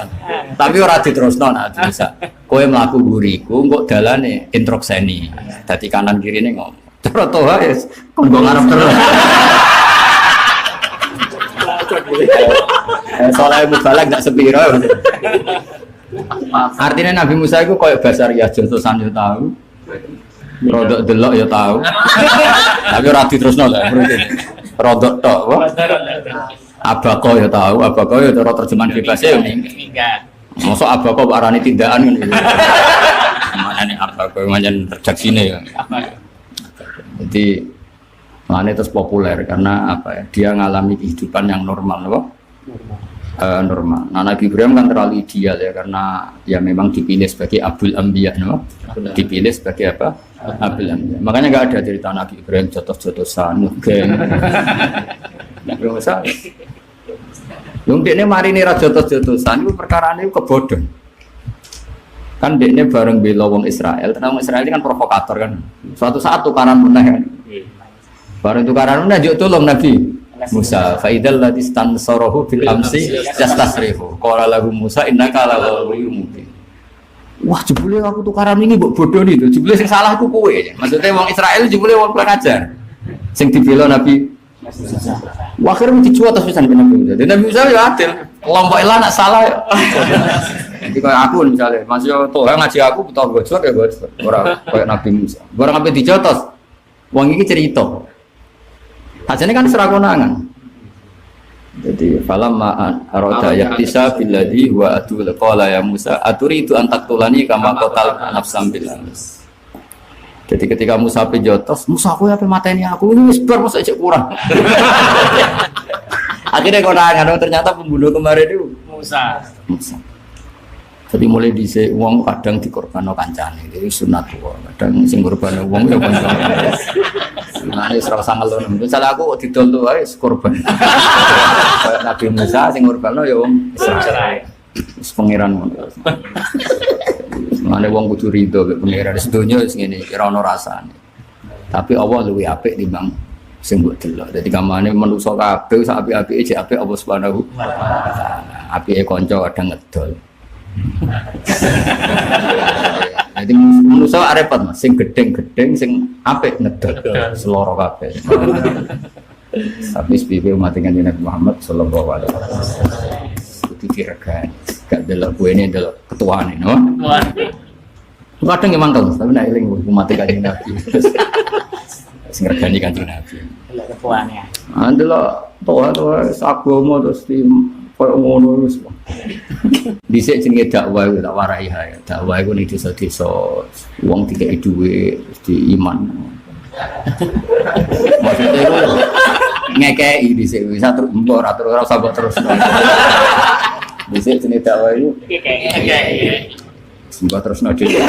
Speaker 3: Tapi ora diterusno Nabi Musa. Kowe mlaku mburiku kok dalane introkseni. Dadi kanan kirine ngomong. Cara toha wis kon go ngarep terus. Soalnya mubalak gak sepiro. Artinya Nabi Musa itu kayak basar ya jontosan ya tahu, rodok delok ya tahu, tapi rati terus nol ya, rodok tok, abako ya tahu, abako ya cara terjemahan bebasnya ya masuk abako arani tindakan kan, mana nih abako macam terjaksine ya, jadi makanya terus populer karena apa ya? Dia ngalami kehidupan yang normal, loh. Normal. Nah, Nabi Ibrahim kan terlalu ideal ya karena ya memang dipilih sebagai Abul Anbiya, loh. Dipilih sebagai apa? Abul Anbiya. Makanya nggak ada cerita Nabi Ibrahim jotos-jotosan, geng. Nabi Musa. Yang dia mari nih jotos-jotosan itu perkara ini kebodohan. Kan dia ini bareng bela wong Israel, karena wong Israel ini kan provokator kan. Suatu saat tukaran meneh kan. Barang tukaran mana juk tolong Nabi Musa faidal ladzi stansarahu bil amsi yastasrihu qala lahu Musa innaka la ghawiyun mubin. Wah jebule aku tukaran ini mbok bodoh itu jebule sing salah ku kowe maksudnya wong Israel jebule wong kurang ajar sing dibela Nabi Wah akhirnya dicuat terus pisan Nabi Musa. Nabi Musa ya adil kelompok ilah nak salah ya. Jadi kayak aku misalnya masih toh ngaji aku butuh gojlok ya gojlok orang kayak Nabi Musa barang sampai dijotos wong iki cerita hasilnya kan serakonangan. Jadi falam ma'an arada yaktisa billadhi wa atul qala ya Musa aturi itu antaktulani kama qatal nafsam bil ams. Jadi ketika Musa pejotos, Musa aku apa mateni aku ini wis bar mosok cek kurang. Akhirnya konangan ternyata pembunuh kemarin itu Musa. Jadi mulai dhisik wong kadang dikorbanno kancane. Iki sunat wae. Kadang sing korban wong ya kanca. Nah, wis ora usah ngelon. Misale aku didol tuh wae korban. Kayak Nabi Musa sing korbanno ya wong Israil. Wis pangeran ngono. Mane wong kudu rido mek pangeran sedonya wis ngene iki ora ono rasane. Tapi Allah luwih apik timbang sing mbok delok. Dadi kamane manusa kabeh sak apik-apike jek apik Allah Subhanahu wa taala. Apike kanca kadang ngedol. Jadi manusia repot mas, sing gedeng-gedeng, sing apik ngedol, seloro kabeh. Tapi SPP umat dengan Nabi Muhammad Sallallahu Alaihi Wasallam itu diregani, gak delok gue ini delok ketua nih, no? Kadang emang kalau, tapi nak iling umat dengan Nabi, sing regani kanjeng Nabi.
Speaker 4: Delok ketuanya.
Speaker 3: Delok toa sagomo terus di koyo ngono wis. Dhisik jenenge dakwah iku tak warai hae. Dakwah iku ning desa-desa wong dikeki dhuwit terus diiman. Maksudnya iku ngekeki dhisik wis atur mbok atur ora usah mbok terus. Dhisik jenenge dakwah iku ngekeki. Sembah terusno dhewe.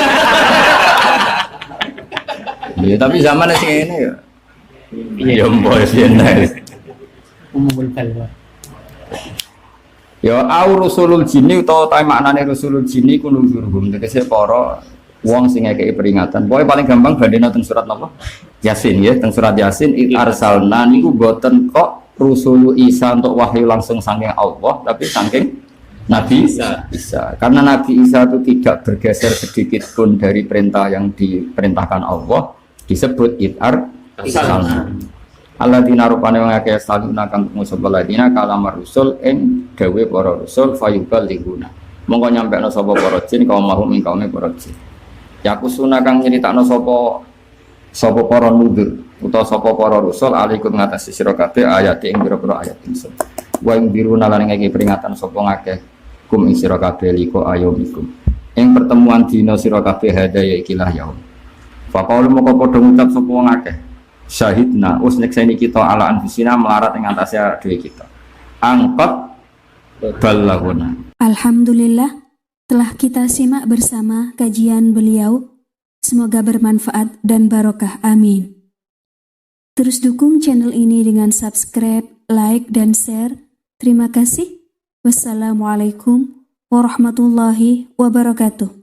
Speaker 3: Ya tapi zaman sing ngene ya. Ya mbok yen
Speaker 4: Umumul balwa.
Speaker 3: Ya au rusulul jinni utawa ta maknane rusulul jinni ku nuzurhum tegese para wong sing ngekeki peringatan. Pokoke paling gampang bandene teng surat napa? Yasin ya, teng surat Yasin arsalna niku boten kok rusulu Isa untuk wahyu langsung saking Allah, tapi saking Nabi Isa. Karena Nabi Isa itu tidak bergeser sedikit pun dari perintah yang diperintahkan Allah, disebut arsalna. Alladzina rupane wong akeh saluna kang ngusul alladzina kalamar rusul ing dawe para rusul fayubal liguna. Monggo nyampekno sapa para jin kaum mahum ing kaume para jin. Yakusuna kang nyritakno sapa para nudur utawa sapa para rusul alaikum ngatasi sira kabeh ayat ing pira-pira ayat ingsun. wa yungdiruna lan ngeki peringatan sapa ngakeh kum ing sira kabeh liko ayomikum ing pertemuan dina sira kabeh hadaya ikilah yaum faqalu moko padha ngucap sapa ngakeh syahidna us nyekseni kita ala anfusina melarat ing atase dhewe kita angkat balaguna.
Speaker 5: Alhamdulillah telah kita simak bersama kajian beliau, semoga bermanfaat dan barokah, amin. Terus dukung channel ini dengan subscribe, like, dan share. Terima kasih. Wassalamualaikum warahmatullahi wabarakatuh.